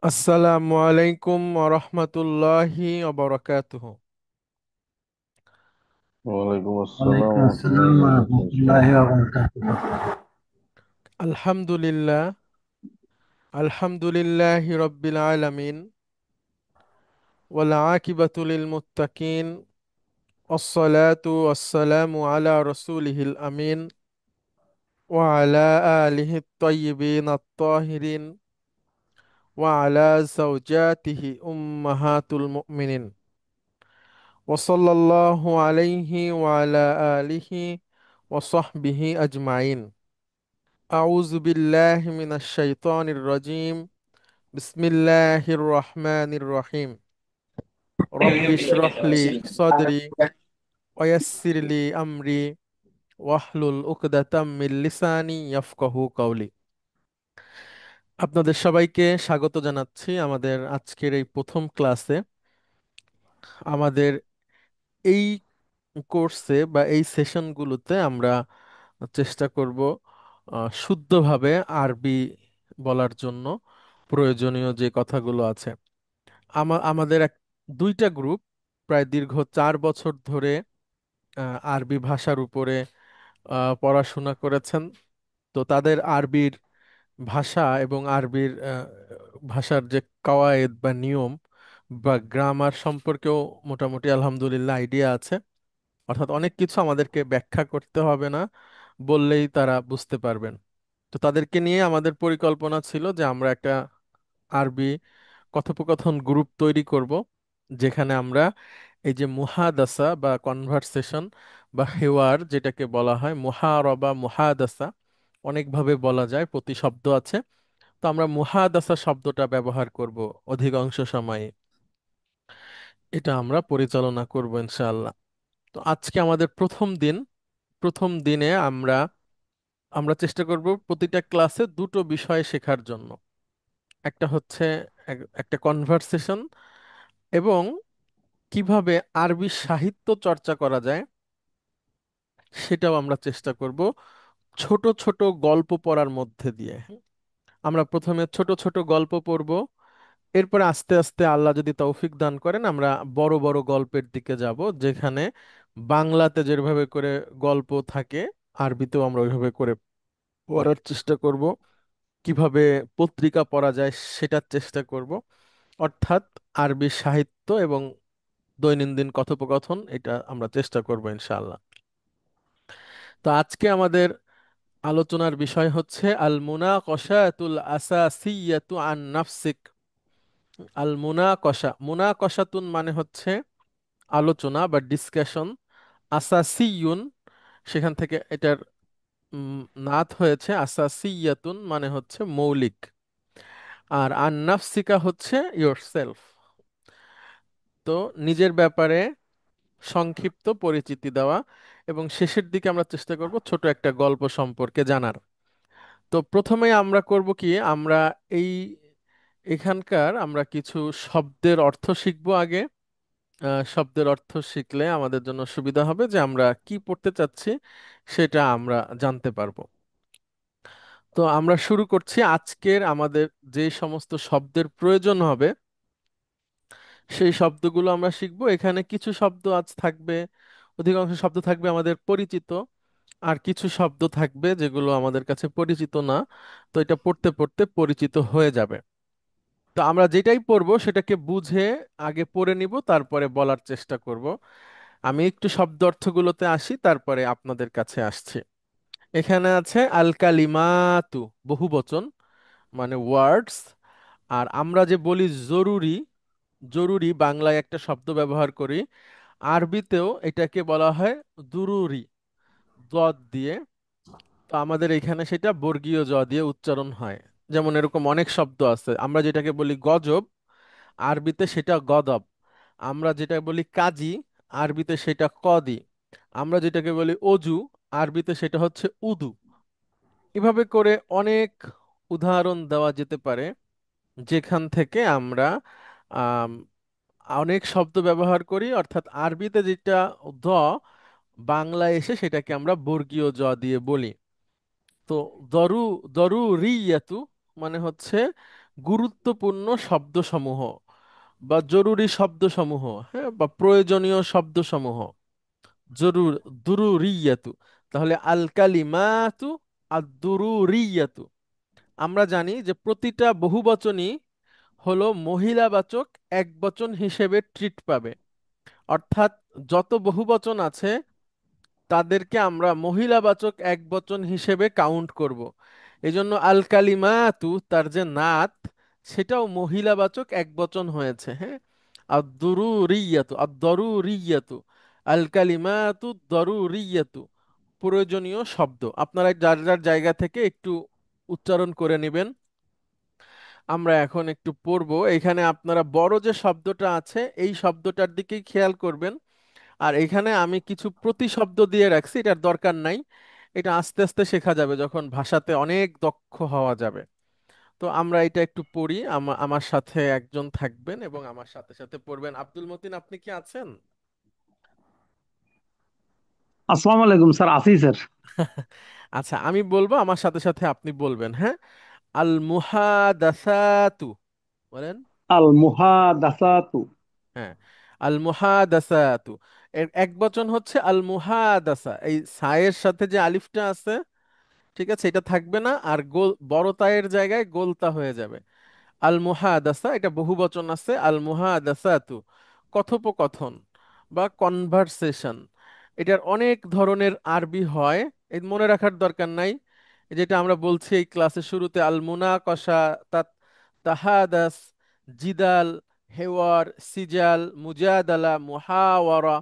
আসসালামু আলাইকুম ওরহমতুল্লাহি ওবরাকাতুহু। ওয়ালাইকুম আসসালাম ওয়ালাইকুম রহমতুল্লাহি আসসালাম ওয়া বারাকাতুহু। রহমতুল্লাহি ওয়া বারাকাতুহু। আলহামদুলিল্লাহ, আলহামদুলিল্লাহি রব্বিল আলামিন, ওয়াল আকিবাতু লিল মুত্তাকিন, ওয়াসসালাতু ওয়াসসালামু আলা রাসূলিহিল আমিন, ওয়া আলা আলিহি আত-তাইয়িবিন আত-তাহিরিন, ওয়া আলা যাওজাতিহি উম্মাহাতুল মুমিনিন, ওয়া সাল্লাল্লাহু আলাইহি ওয়া আলা আলিহি ওয়া সাহবিহি আজমাইন। আউযু বিল্লাহি মিনাশ শাইতানির রাজীম। বিসমিল্লাহির রহমানির রহিম। রব্বিশ রহলি সদরি ওয়াইয়াসসিরলি আমরি ওয়াহলুল উকদাতাম মিন লিসানি ইয়াফকাহু কাওলি। আপনাদের সবাইকে স্বাগত জানাচ্ছি আমাদের আজকের এই প্রথম ক্লাসে। আমাদের এই কোর্সে বা এই সেশনগুলোতে আমরা চেষ্টা করব শুদ্ধভাবে আরবি বলার জন্য প্রয়োজনীয় যে কথাগুলো আছে। আমাদের দুইটা গ্রুপ প্রায় দীর্ঘ 4 বছর ধরে আরবি ভাষার উপরে পড়াশোনা করেছেন। তো তাদের আরবির ভাষা এবং আরবির ভাষার যে কাওয়ায়েদ বা নিয়ম বা গ্রামার সম্পর্কেও মোটামুটি আলহামদুলিল্লাহ আইডিয়া আছে। অর্থাৎ অনেক কিছু আমাদেরকে ব্যাখ্যা করতে হবে না, বললেই তারা বুঝতে পারবেন। তো তাদেরকে নিয়ে আমাদের পরিকল্পনা ছিল যে আমরা একটা আরবি কথোপকথন গ্রুপ তৈরি করব, যেখানে আমরা এই যে মুহাদাসা বা কনভারসেশন বা হেওয়ার যেটাকে বলা হয়, মুহারবা মুহাদাসা অনেকভাবে বলা যায়, প্রতিশব্দ আছে। তো আমরা মুহাদাসা শব্দটা ব্যবহার করব অধিকাংশ সময়ে। এটা আমরা পরিচালনা করব ইনশাআল্লাহ। তো আজকে আমাদের প্রথম দিন। প্রথম দিনে আমরা আমরা চেষ্টা করব প্রতিটা ক্লাসে দুটো বিষয় শেখার জন্য। একটা হচ্ছে একটা কনভারসেশন, এবং কিভাবে আরবি সাহিত্য চর্চা করা যায় সেটাও আমরা চেষ্টা করব ছোট ছোট গল্প পড়ার মধ্যে দিয়ে। আমরা প্রথমে ছোট ছোট গল্প পড়ব, এরপরে আস্তে আস্তে আল্লাহ যদি তৌফিক দান করেন আমরা বড় বড় গল্পের দিকে যাব, যেখানে বাংলাতে যেভাবে করে গল্প থাকে আরবিতেও আমরা ওইভাবে করে পড়ার চেষ্টা করব। কিভাবে পত্রিকা পড়া যায় সেটার চেষ্টা করব। অর্থাৎ আরবি সাহিত্য এবং দৈনন্দিন কথোপকথন, এটা আমরা চেষ্টা করব ইনশাআল্লাহ। তো আজকে আমাদের আলোচনার বিষয় হচ্ছে আল মুনাকশাতুল আসাসিয়াতু আন নাফসিক। আল মুনাকশাতুন মানে হচ্ছে আলোচনা বা ডিসকাশন। আসাসিয়ুন, সেখান থেকে এটার নাত হয়েছে আসাসিয়াতুন মানে হচ্ছে মৌলিক। আর আন নাফসিকা হচ্ছে ইয়োরসেলফ। তো নিজের ব্যাপারে সংক্ষিপ্ত পরিচিতি দেওয়া, এবং শেষের দিকে আমরা চেষ্টা করব ছোট একটা গল্প সম্পর্কে জানার। তো প্রথমে আমরা করব কি, আমরা এই এখানকার আমরা কিছু শব্দের অর্থ শিখব আগে। শব্দের অর্থ শিখলে আমাদের জন্য সুবিধা হবে যে আমরা কি পড়তে চাচ্ছি সেটা আমরা জানতে পারবো। তো আমরা শুরু করছি। আজকের আমাদের যে সমস্ত শব্দের প্রয়োজন হবে সেই শব্দগুলো আমরা শিখব। এখানে কিছু শব্দ আজ থাকবে, অধিকাংশ শব্দ থাকবে আমাদের পরিচিত, আর কিছু শব্দ থাকবে যেগুলো আমাদের কাছে পরিচিত না। তো এটা পড়তে পড়তে পরিচিত হয়ে যাবে। তো আমরা যেটাই পড়বো সেটাকে বুঝে আগে পড়ে নিব, তারপরে বলার চেষ্টা করব। আমি একটু শব্দ অর্থগুলোতে আসি, তারপরে আপনাদের কাছে আসছি। এখানে আছে আল কালিমাতু, বহুবচন মানে ওয়ার্ডস। আর আমরা যে বলি জরুরি, জরুরি বাংলায় একটা শব্দ ব্যবহার করি, আরবিতেও এটাকে বলা হয় দুরুরি, দদ দিয়ে। তো আমাদের এখানে সেটা বর্গীয় জ দিয়ে উচ্চারণ হয়। যেমন এরকম অনেক শব্দ আছে, আমরা যেটাকে বলি গজব, আরবিতে সেটা গদব। আমরা যেটা বলি কাজী, আরবিতে সেটা কদি। আমরা যেটাকে বলি অজু, আরবিতে সেটা হচ্ছে উদু। এভাবে করে অনেক উদাহরণ দেওয়া যেতে পারে, যেখান থেকে আমরা আম, অনেক শব্দ ব্যবহার করি। অর্থাৎ আরবিতে যেটা দ, বাংলায় এসে সেটাকে আমরা বর্গীয় জ দিয়ে বলি। তো দরু দরুরিয়াতু মানে হচ্ছে গুরুত্বপূর্ণ শব্দসমূহ বা জরুরি শব্দসমূহ, হ্যাঁ, বা প্রয়োজনীয় শব্দসমূহ। জরুর দুরুরিয়াতু, তাহলে আল কালিমাতু আদ দুরুরিয়াতু। আমরা জানি যে প্রতিটা বহুবচনই হলো মহিলাবাচক একবচন হিসেবে ট্রিট পাবে। অর্থাৎ যত বহুবচন আছে তাদেরকে আমরা মহিলাবাচক একবচন হিসেবে কাউন্ট করব। এজন্য আল কালিমাতু, তার যে নাত, সেটাও মহিলাবাচক একবচন হয়েছে, হ্যাঁ। আদ-দুরুরিয়াতু, আদ-দরুরিয়াতু, আল কালিমাতু দরুরিয়াতু, প্রয়োজনীয় শব্দ। আপনারা যার যার জায়গা থেকে একটু উচ্চারণ করে নেবেন। আমরা এখন একটু পড়বো। এখানে আপনারা বড় যে শব্দটা আছে এই শব্দটার দিকেই খেয়াল করবেন। আর এখানে আমি কিছু প্রতিশব্দ দিয়ে রাখছি, এটার দরকার নাই। এটা আস্তে আস্তে শেখা যাবে যখন ভাষাতে অনেক দক্ষ হওয়া যাবে। তো আমরা এটা একটু পড়ি। আমার সাথে একজন থাকবেন এবং আমার সাথে সাথে পড়বেন। আব্দুল মতিন, আপনি কি আছেন? আসসালামু আলাইকুম স্যার, আছি স্যার। আচ্ছা, আমি বলবো, আমার সাথে সাথে আপনি বলবেন, হ্যাঁ। আল মুহাদাসাতু, বলেন। আল মুহাদাসাতু। হ্যাঁ, আল মুহাদাসাতু। এর এক বচন হচ্ছে আল মুহাদাসা। এই সায়ের সাথে যে আলিফটা আছে, ঠিক আছে, এটা থাকবে না, আর গোল বড় তায়ের জায়গায় গোলতা হয়ে যাবে। আল মুহাদাসা, এটা বহুবচন আছে। আল মুহাদাসাতু, কথোপকথন বা কনভারসেশন। এটার অনেক ধরনের আরবি হয়, এই মনে রাখার দরকার নাই। যেটা আমরা বলছি এই ক্লাসের শুরুতে, আল মুনাকশা, তাত, তাহাদাস, জিদাল, হেওয়ার, সিজাল, মুজাদালা, মুহাওয়ারা,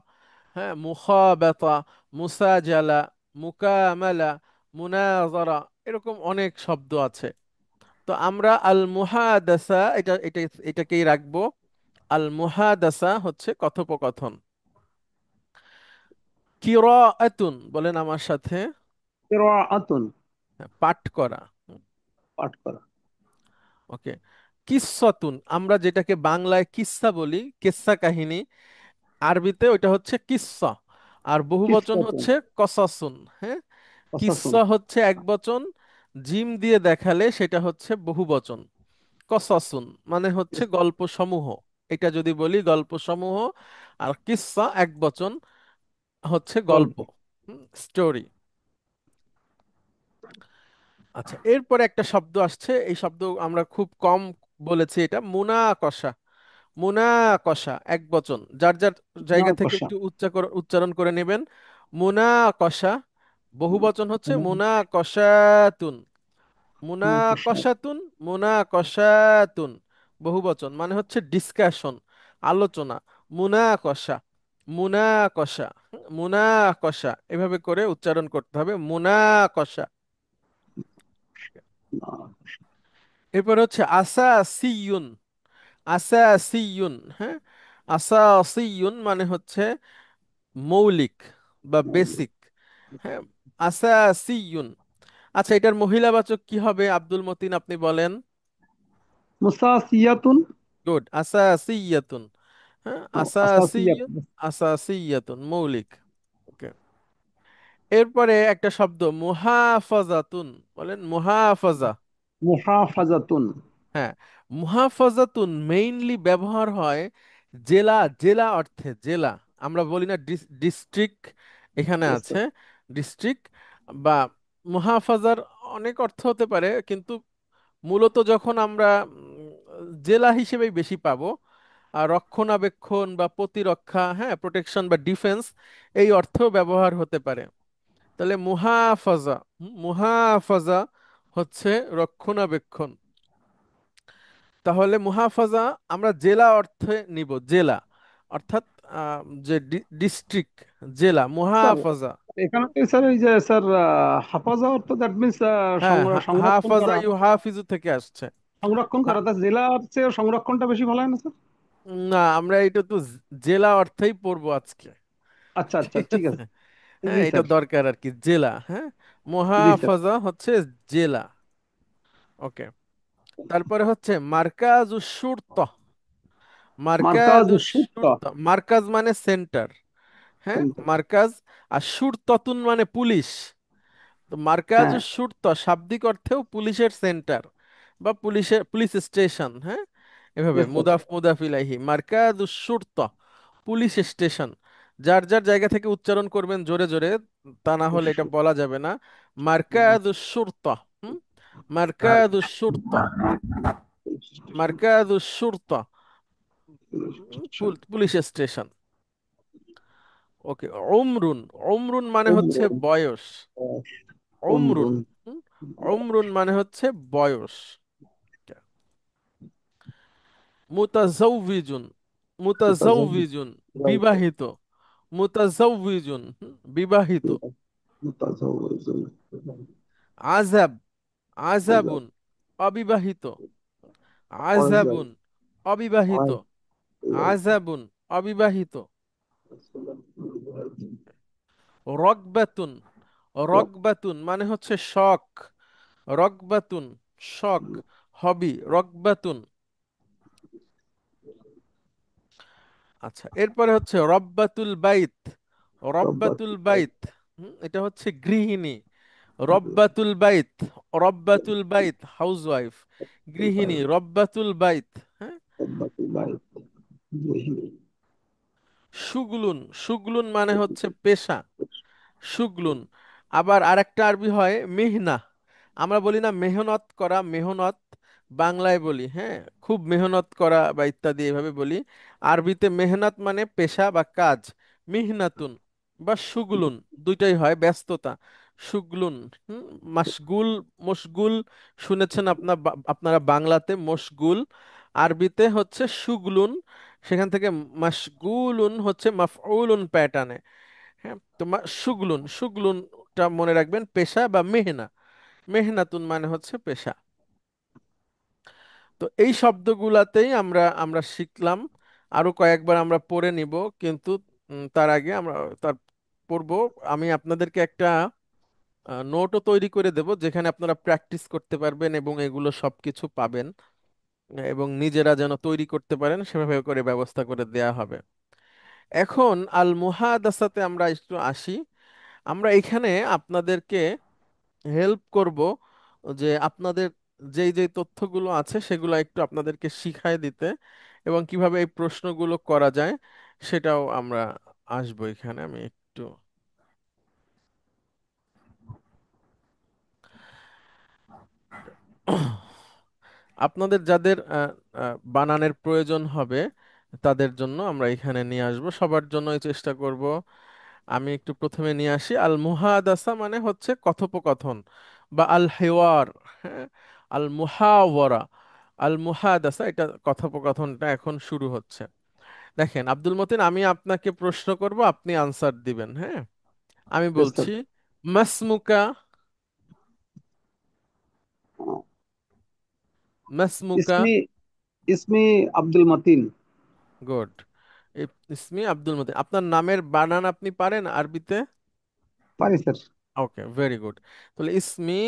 হ্যাঁ, মুখাবাতা, মুসাজালা, মুকামালা, মুনাজারা, এরকম অনেক শব্দ আছে। তো আমরা আল মুহাদাসা, এটাকেই রাখবো। আল মুহাদাসা হচ্ছে কথোপকথন। কিরাআতুন, বলেন আমার সাথে। কিরাআতুন। হ্যাঁ, পাঠ করা। পাঠ করা। ওকে। কিসসাতুন, আমরা যেটাকে বাংলায় কিস্সা বলি, কিস্সা কাহিনী, আরবিতে ওইটা হচ্ছে কিস্সা। আর বহুবচন কিসসাতুন। হচ্ছে কসাসুন, হ্যাঁ। কসাসুন। কিস্সা হচ্ছে এক বচন, জিম দিয়ে দেখালে সেটা হচ্ছে বহুবচন। কসাসুন মানে হচ্ছে গল্প সমূহ। এটা যদি বলি গল্প সমূহ, আর কিস্সা এক বচন, হচ্ছে গল্প, গল্প। স্টোরি। আচ্ছা, এরপরে একটা শব্দ আসছে, এই শব্দ আমরা খুব কম বলেছি, এটা মুনাকশা। মুনাকশা এক বচন, যার যার জায়গা থেকে মুনাকশা। একটু উচ্চারণ করে নেবেন। মুনাকশা। বহুবচন হচ্ছে মুনাকশাতুন। মুনাকশা। মুনাকশাতুন, মুনাকশাতুন। বহুবচন মানে হচ্ছে ডিসকাশন, আলোচনা। মুনাকশা, মুনাকশা, মুনাকশা, এভাবে করে উচ্চারণ করতে হবে, মুনাকশা। এরপর হচ্ছে আসাসিয়ুন। আসাসিয়ুন, হ্যাঁ। আসাসিয়ুন মানে হচ্ছে মৌলিক বা বেসিক, হ্যাঁ। আসাসিয়ুন। আচ্ছা, এটার মহিলাবাচক কি হবে আব্দুল মতিন, আপনি বলেন। মুসাসিয়াতুন। গুড, আসাসিয়াতুন, হ্যাঁ, আসাসিয়ুন। আসাসিয়াতুন। আসাসিয়াতুন মৌলিক। ওকে। এরপরে একটা শব্দ মুহাফাজাতুন, বলেন মুহাফাজা। মুহাফাজাতুন। হ্যাঁ, মুহাফাজাতুন মেইনলি ব্যবহার হয় জেলা, জেলা অর্থে, জেলা। আমরা বলি না ডিস্ট্রিক্ট, এখানে Yes, আছে sir. ডিস্ট্রিক্ট বা মুহাফাজার অনেক অর্থ হতে পারে, কিন্তু মূলত যখন আমরা জেলা হিসেবেই বেশি পাবো। আর রক্ষণাবেক্ষণ বা প্রতিরক্ষা, হ্যাঁ, প্রোটেকশন বা ডিফেন্স, এই অর্থেও ব্যবহার হতে পারে। তাহলে মুহাফাজা, মুহাফাজা হচ্ছে রক্ষণাবেক্ষণ। তাহলে মুহাফাজা আমরা জেলা অর্থে নিব, জেলা অর্থাৎ যে ডিস্ট্রিক্ট, জেলা, স্যার, মুহাফাজা। এখানে তো স্যার এই যে স্যার হাফাজা অর্থ দ্যাট মিনস হ্যাঁ, সংরক্ষণ হাফাজা করা। ইউহাফিজু থেকে আসছে। সংরক্ষণ করা, হা- তা জেলার চেয়ে সংরক্ষণটা বেশি ভালো হয় না স্যার? না, আমরা এটা তো জেলা অর্থেই পড়বো আজকে, আচ্ছা আচ্ছা, ঠিক ঠিক আছে। আছে। হ্যাঁ, জি এটা স্যার। দরকার আর কি, জেলা, হ্যাঁ। জি স্যার। মুহাফাজা হচ্ছে জেলা। ওকে। তারপরে হচ্ছে মার্কাজু শুরতা। মার্কাজ মার্কাজু সুট্টা। শুরতা, মার্কাজ মানে সেন্টার, হ্যাঁ, সেন্টার। মার্কাজ। আর শুরতাতুন মানে পুলিশ। তো মার্কাজ হ্যাঁ। শুরতা শাব্দিক অর্থেও পুলিশের সেন্টার। বা পুলিশের পুলিশ স্টেশন, হ্যাঁ, এভাবে ইয়েস স্যার। মুদাফ মুদাফ ইলাইহি, মারকাদুশ শুরতা পুলিশ স্টেশন। যার যার জায়গা থেকে উচ্চারণ করবেন জোরে জোরে, তা না হলে এটা বলা যাবে না। মারকাদুশ শুরতা, হুম, মারকাদুশ শুরতা, মারকাদুশ শুরতা, পুলিশ স্টেশন। ওকে। উমরুন, উমরুন মানে হচ্ছে বয়স। উমরুন, হুম, উমরুন মানে হচ্ছে বয়স। মুতাজাউবিজুন, মুতাজাউবিজুন বিবাহিত, মুতাজাউবিজুন বিবাহিত। আযাব, আযাবুন অবিবাহিত, আযাবুন অবিবাহিত, আযাবুন অবিবাহিত। রগবাতুন, রগবাতুন মানে হচ্ছে শখ, রগবাতুন শখ, হবি, রগবাতুন। আচ্ছা, এরপরে হচ্ছে রব্বাতুল বাইত, রব্বাতুল বাইত, এটা হচ্ছে গৃহিণী। রব্বাতুল বাইত, রব্বাতুল বাইত হাউসওয়াইফ, গৃহিণী রব্বাতুল বাইত। হ্যাঁ। শুগলুন, শুগলুন মানে হচ্ছে পেশা, শুগলুন। আবার আরেকটা আরবি হয় মেহনা। আমরা বলি না মেহনত করা, মেহনত বাংলায় বলি, হ্যাঁ, খুব মেহনত করা বা ইত্যাদি এভাবে বলি। আরবিতে মেহনত মানে পেশা বা কাজ, মিহনাতুন বা শুগলুন, দুইটাই হয়, ব্যস্ততা। শুগলুন, হুম, মাশগুল, মশগুল শুনেছেন আপনারা বাংলাতে মশগুল, আরবিতে হচ্ছে শুগলুন। সেখান থেকে মাশগুলুন হচ্ছে মাফউলুন প্যাটার্নে। হ্যাঁ, তোমার শুগলুন, শুগলুনটা মনে রাখবেন পেশা বা মেহনা, মেহনাতুন মানে হচ্ছে পেশা। তো এই শব্দগুলাতেই আমরা আমরা শিখলাম। আরো কয়েকবার আমরা পড়ে নিব, কিন্তু তার আগে আমরা তার পড়বো। আমি আপনাদেরকে একটা নোটও তৈরি করে দেব, যেখানে আপনারা প্র্যাকটিস করতে পারবেন এবং এগুলো সবকিছু পাবেন, এবং নিজেরা যেন তৈরি করতে পারেন সেভাবে করে ব্যবস্থা করে দেয়া হবে। এখন আল মুহাদাসাতে আমরা একটু আসি। আমরা এখানে আপনাদেরকে হেল্প করব যে আপনাদের যেই যেই তথ্যগুলো আছে সেগুলো একটু আপনাদেরকে শিখাই দিতে, এবং কিভাবে এই প্রশ্নগুলো করা যায় সেটাও আমরা আসবো এখানে। আমি একটু আপনাদের যাদের বানানের প্রয়োজন হবে তাদের জন্য আমরা এখানে নিয়ে আসব, সবার জন্যই চেষ্টা করব। আমি একটু প্রথমে নিয়ে আসি আল মুহাদাসা মানে হচ্ছে কথোপকথন বা আল হেওয়ার, হ্যাঁ, আল মুহাওয়ারা, আল মুহাদাসা এটা কথোপকথনটা এখন শুরু হচ্ছে। দেখেন আব্দুল মতিন, আমি আপনাকে প্রশ্ন করব, আপনি আনসার দিবেন, হ্যাঁ। আমি বলছি মাসমুকা, মাসমুকা। ইসমি ইসমি আব্দুল মতিন। গুড। ইসমি আব্দুল মতিন, আপনার নামের বানান আপনি পারেন আরবিতে? পারি স্যার। ওকে, ভেরি গুড। তাহলে ইসমি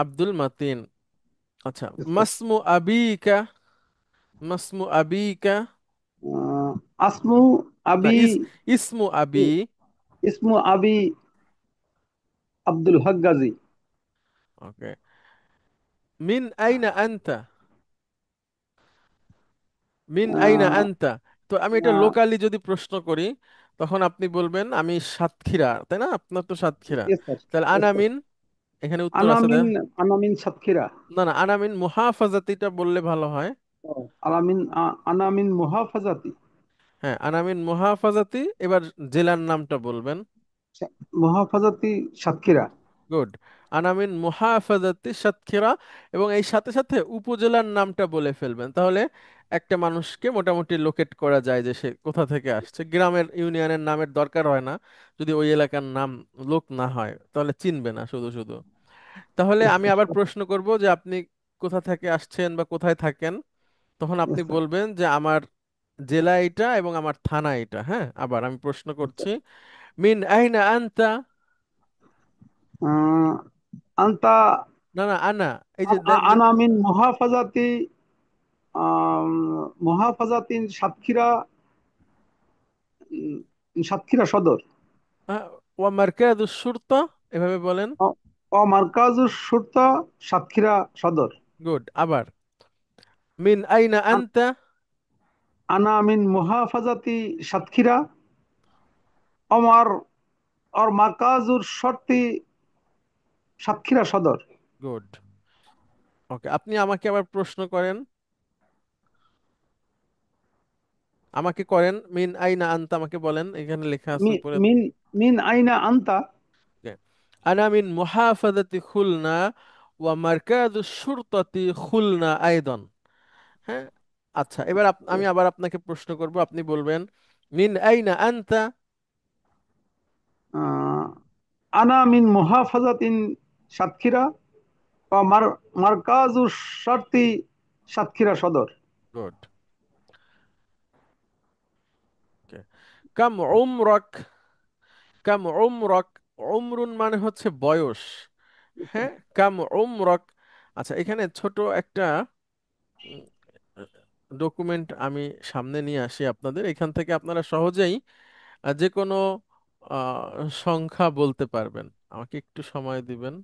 আব্দুল মতিন। আচ্ছা, Yes, sir. মাসমু আবিকা, মাসমু আবিকা। আহ, আসমু না, আবি ইসমু আবি। ইসমু আবি আব্দুল হক গাজী। ওকে। মিন আইনা আনতা, মিন আইনা আনতা। তো আমি এটা লোকালি যদি প্রশ্ন করি, তখন আপনি বলবেন আমি সাতক্ষীরা, তাই না? আপনার তো সাতক্ষীরা। Yes sir. তাহলে ইয়েস স্যার। আনামিন, এখানে উত্তর আছে আনামিন, দেন। আনামিন সাতক্ষীরা। না না, আনামিন মুহাফাজাতিটা বললে ভালো হয়। ও, আনামিন মুহাফাজাতি। হ্যাঁ, আনামিন মুহাফাজাতি। এবার জেলার নামটা বলবেন। মুহাফাজাতি সাতক্ষীরা। গুড। আনামিন মুহাফাজাতি সাতক্ষীরা। এবং এই সাথে সাথে উপজেলার নামটা বলে ফেলবেন, তাহলে একটা মানুষকে মোটামুটি লোকেট করা যায় যে সে কোথা থেকে আসছে। গ্রামের ইউনিয়নের নামের দরকার হয় না, যদি ওই এলাকার নাম লোক না হয়, তাহলে চিনবে না শুধু শুধু। তাহলে ইয়েস আমি স্যার। আবার প্রশ্ন করব যে আপনি কোথা থেকে আসছেন বা কোথায় থাকেন, তখন আপনি ইয়েস স্যার। বলবেন যে আমার জেলা এটা এবং আমার থানা এটা। হ্যাঁ, আবার আমি প্রশ্ন করছি, মিন আইনা আনতা। আহ, আন্তা না না, আনা, এই যে আনামিন মুহাফাজাতি, মুহাফাজাতিন সাতক্ষীরা, সাতক্ষীরা সদর। ওয়া মার্কাজুস শুরতা, এভাবে বলেন। ও, ও মার্কাজুস শুরতা সাতক্ষীরা সদর। গুড। আবার মিন আইনা আন- আনতা। আনা মিন মুহাফাজাতি সাতক্ষীরা, আমার আর মাকাজুর শর্তি সাতক্ষীরা সদর। গুড। ওকে, আপনি আমাকে আবার প্রশ্ন করেন। আমাকে করেন, মিন আইনা আনতা, আমাকে বলেন, এখানে লেখা আছে উপরে। মিন মিন আইনা আনতা। Okay. আনা মিন মুহাফাজাতি খুলনা ওয়া মারকাজু শুরতাতি খুলনা আইদান। হ্যাঁ। আচ্ছা, এবার আমি আবার আপনাকে প্রশ্ন করব, আপনি বলবেন মিন আইনা আনতা। আহ, আনা মিন মুহাফাজাতিন সাতক্ষীরা বা মারকাজুর শর্তি সাতক্ষীরা সদর। গুড। কাম উমরক। কাম উমরক। উমরুন মানে হচ্ছে বয়স। হ্যাঁ। কাম উমরক। আচ্ছা, এখানে ছোট একটা ডকুমেন্ট আমি সামনে নিয়ে আসি আপনাদের, এখান থেকে আপনারা সহজেই যে কোনো সংখ্যা বলতে পারবেন। আমাকে একটু সময় দিবেন।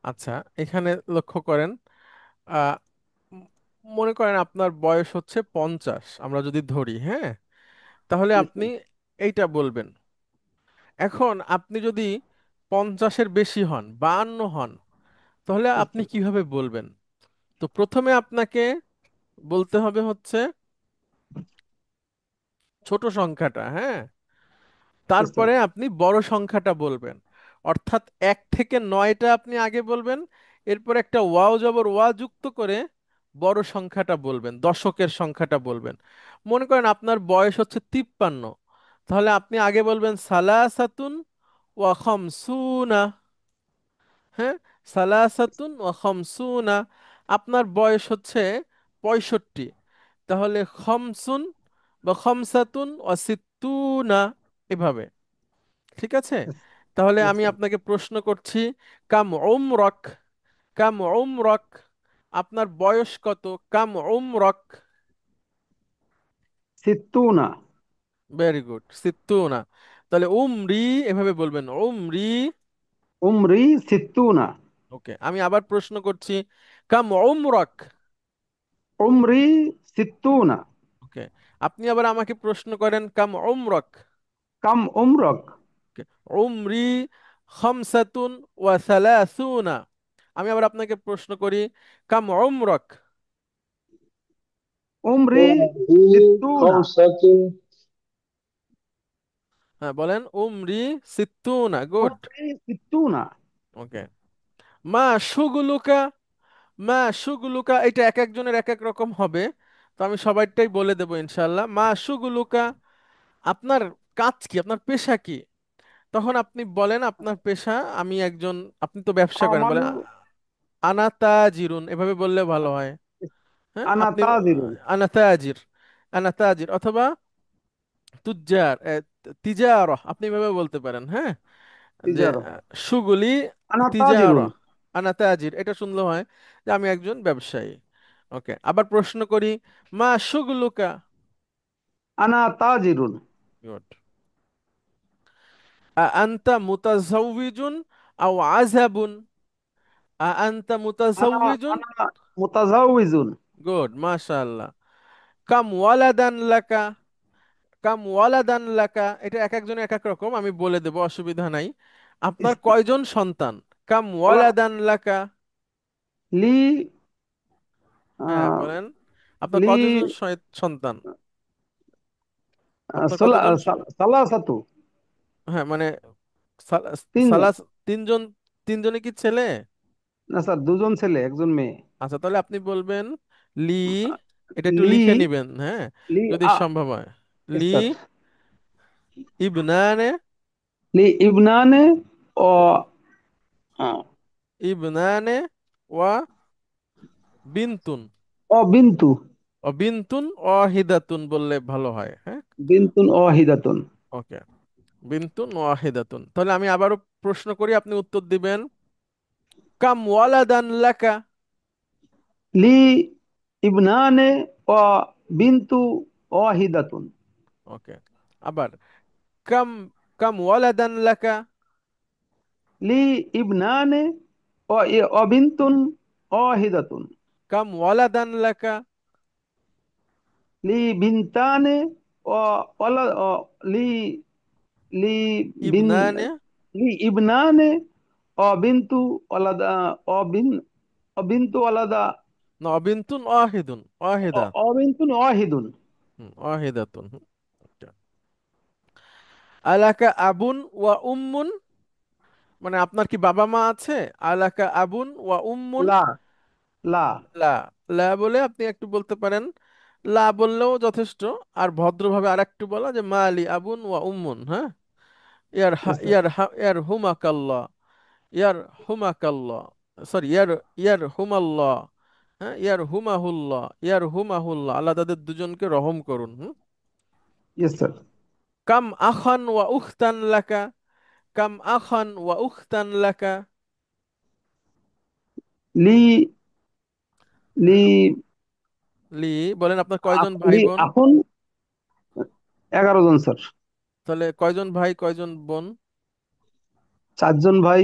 আচ্ছা, এখানে লক্ষ্য করেন। আহ, ম- মনে করেন আপনার বয়স হচ্ছে 50, আমরা যদি ধরি, হ্যাঁ, তাহলে জি আপনি স্যার। এইটা বলবেন। এখন আপনি যদি 50-এর বেশি হন, 52 হন, তাহলে জি আপনি স্যার। কিভাবে বলবেন? তো প্রথমে আপনাকে বলতে হবে হচ্ছে ছোট সংখ্যাটা, হ্যাঁ, জি স্যার। তারপরে আপনি বড় সংখ্যাটা বলবেন। অর্থাৎ 1 থেকে 9টা আপনি আগে বলবেন, এরপর একটা ওয়াও জবর ওয়া যুক্ত করে বড় সংখ্যাটা বলবেন, দশকের সংখ্যাটা বলবেন। মনে করেন আপনার বয়স হচ্ছে 53, তাহলে আপনি আগে বলবেন সালাসাতুন ওয়া খামসুনা। হ্যাঁ, সালাসাতুন ওয়া খামসুনা। আপনার বয়স হচ্ছে 65, তাহলে খমসুন বা খমসাতুন ওয়া সিত্তুনা, এভাবে। ঠিক আছে? তাহলে জি আমি স্যার। আপনাকে প্রশ্ন করছি, কাম উমরক। কাম উমরক। আপনার বয়স কত? কাম উমরক। সিত্তুনা। ভেরি গুড, সিত্তুনা। তাহলে উমরি, এভাবে বলবেন, উমরি। উমরি সিত্তুনা। ওকে, আমি আবার প্রশ্ন করছি, কাম উমরক। উমরি সিত্তুনা। ওকে, আপনি আবার আমাকে প্রশ্ন করেন, কাম উমরক। কাম উমরক। ওকে, উমরি খামসাতুন ওয়া সালাসুনা। আমি আবার আপনাকে প্রশ্ন করি, কাম উমরক। উমরি عمري সিত্তুনা। خمسة. হ্যাঁ, বলেন উমরি সিত্তুনা। গুড। উমরি সিত্তুনা। ওকে। মা শুগুলুকা। মা শুগুলুকা, এটা এক একজনের এক এক রকম হবে, তো আমি সবাইটাই বলে দেবো ইনশাল্লাহ। মা শুগুলুকা, আপনার কাজ কি, আপনার পেশা কি? তখন আপনি বলেন আপনার পেশা, আমি একজন, আপনি তো ব্যবসা করেন, বলেন আমালু। আনা তাজিরুন, এভাবে বললে ভালো হয়। হ্যাঁ, আনা আপনি তাজিরুন। আনা তাজির। আনা তাজির, অথবা তুজ্জার, তিজারহ, আপনি এভাবে বলতে পারেন। হ্যাঁ, যে তিজারো। সুগুলি আনা তাজিরুন। তিজারহ, আনা তাজির, এটা শুনলে হয় যে আমি একজন ব্যবসায়ী। ওকে, আবার প্রশ্ন করি, মা সুগুলুকা। আনা তাজিরুন। গুড। আনতা মুতাজাউবিজুন আও আযাবুন। আনতা আনা মুতাজাউবিজুন। আনা মুতাজাউইজুন। গুড, মাশাআল্লাহ। কাম ওয়ালাদান লাকা, কাম ওয়ালাদান লাকা, এটা এক একজনের এক এক রকম, আমি বলে দেবো, অসুবিধা নাই। আপনার কয়জন সন্তান? কাম ওলা ওয়ালাদান লাকা। লি হ্যাঁ আহ, বলেন, আপনার লি কতজন সন্তান? আপনার সালা কতজন সালাসাতু। হ্যাঁ মানে সাল- তিনজন। সালাস, তিনজন। তিনজনে কি ছেলে? না স্যার, দুজন ছেলে একজন মেয়ে। আচ্ছা, তাহলে আপনি বলবেন লি, এটা একটু লি লিখে নিবেন, হ্যাঁ, লি যদি সম্ভব হয়। লি স্যার, ইবনানে, লি ইবনানে ও আহ, ইবনানে ওয়া বিনতুন, ও বিন্তু। ও বিনতুন ওয়াহিদাতুন বললে ভালো হয়, হ্যাঁ। বিন্তুন ওয়াহিদাতুন। ওকে, বিনতুন ওয়াহিদাতুন। তাহলে আমি আবারও প্রশ্ন করি, আপনি উত্তর দিবেন। কাম ওয়ালাদান লাকা। লি ইবনানে ও বিন্তু ওয়াহিদাতুন। ওকে, আবার কাম, কাম ওয়ালাদান লাকা। লি ইবনানে ও বিন্তুন ওয়াহিদাতুন। কাম ওয়ালাদান লাকা। লি বিনতানে ও ওলা ও লি লি বিন ইবনানে, লি ইবনানে ও বিন্তু ওলাদা ও বিন ও বিন্তু ওলাদা না বিনতুন ওয়াহিদুন, ওয়াহিদা। ও বিন্তুন ওয়াহিদুন। ওয়াহিদাতুন। Okay. আলাকা আবুন ওয়া উম্মুন, মানে আপনার কি বাবা মা আছে? আলাকা আবুন ওয়া উম্মুন। লা লা লা, লা বলে আপনি একটু বলতে পারেন, লা বললেও যথেষ্ট। আর ভদ্রভাবে আরেকটু বলা যে মালি আবুন ওয়া উম্মুন, হ্যাঁ। Yes, sir. ইয়ার হুমাকাল্লাহ, ইয়ার হুমাকাল্লাহ, সরি, ইয়ার হুমাল্লাহ, হ্যাঁ, ইয়ার হুমাহুল্লাহ, ইয়ার হুমাহুল্লাহ, আল্লাহ তাদের দুজনকে রহম করুন। Yes, sir. কাম আখান ওয়া উখতান লাকা, কাম আখান ওয়া উখতান লাকা। লি লি লি, বলেন আপনার কয়জন ভাই লি বোন? এখন 11 জন স্যার। তাহলে কয়জন ভাই কয়জন বোন? 4 জন ভাই,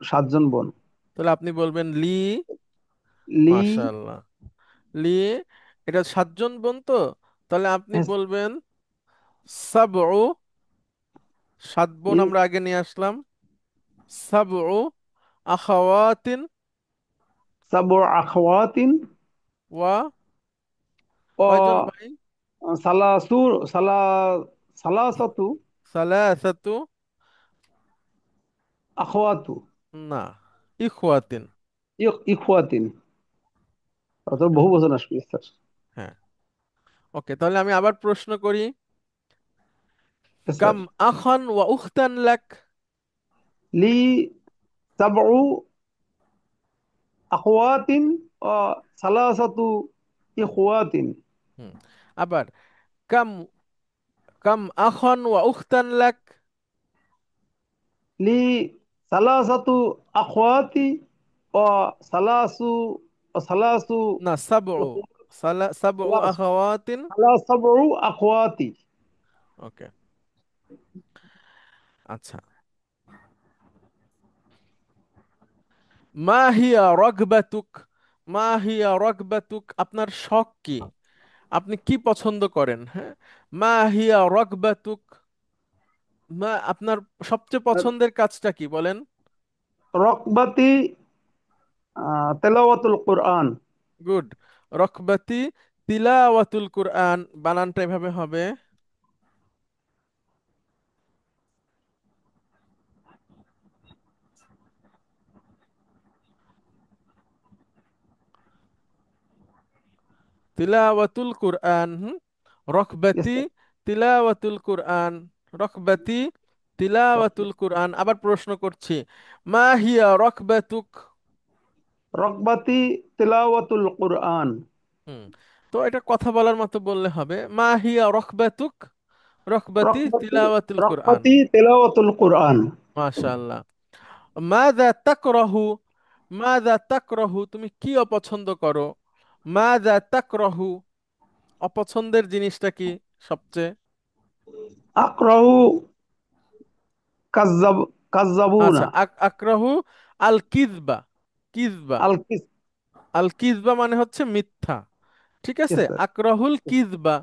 7 জন বোন। তাহলে আপনি বলবেন লি, লি মাশাআল্লাহ, লি, এটা 7 জন বোন তো, তাহলে আপনি হ্যাঁ, বলবেন সাবউ, 7 বোন লি আমরা আগে নিয়ে আসলাম। সাবউ আখাওয়াতিন সাবু আখওয়াতিন ওয়া, কয়জন ও ভাই? সালাসুর সালাসাতু সালাসাতু, আখওয়াতু না, ইখওয়াতিন। ইখওয়াতিন। অত ওকে, বহু বছর আসবে স্যার। হ্যাঁ। ওকে, তাহলে আমি আবার প্রশ্ন করি। স্যার, কাম আখান ওয়া উখতান লাক। লি সাবু আখওয়াতিন ও সালাসাতু ইখওয়াতিন। হুম, আবার কাম, কাম আখান ওয়া উখতান লাক। লি সালাসাতু আখওয়াতি ও সালাসু ও সালাসু না, সাবউ, সাবউ সালাস আখাওয়াতিন। সালাসাবু আখওয়াতি। ওকে, আচ্ছা। মা হিয়া রগবাতুক, মা হিয়া রগবাতুক, আপনার শখ কি? আপনি কি পছন্দ করেন, হ্যাঁ। মা হিয়া রগবাতুক, মা, আপনার সবচেয়ে পছন্দের কাজটা কি বলেন? রকবাতি তেলাওয়াতুল কোরআন। গুড। রকবাতি তিলাওয়াতুল কুরআন, বানানটা এভাবে হবে, তিলাওয়াতুল কুরআন। Yes, রকবাতি sir. তিলাওয়াতুল কুরআন, রকবাতি তিলাওয়াতুল কুরআন। আবার প্রশ্ন করছি, মা হিয়া রকবাতুক। রকবাতি তেলাওয়াতুল কোরআন। হুম, তো এটা কথা বলার মতো বললে হবে, মা হিয়া রকবাতুক, রকবাতি রকবাতি তিলাওয়াতুল কুরআন। রকবাতি তেলাওয়াতুল কোরআন। মাশাআল্লাহ। মাযা তাকরাহু, মাযা তাকরাহু, তুমি কি অপছন্দ করো? মাযা তাকরাহু, অপছন্দের জিনিসটা কি সবচেয়ে? আকরাহু কাজ্জাব কাজ্জাবুনা। আচ্ছা, আক্রাহু আল কিযবা, কিযবা, আল কিস আল কিযবা মানে হচ্ছে মিথ্যা, ঠিক Yes, আছে, sir. আক্রাহুল Yes. কিযবা,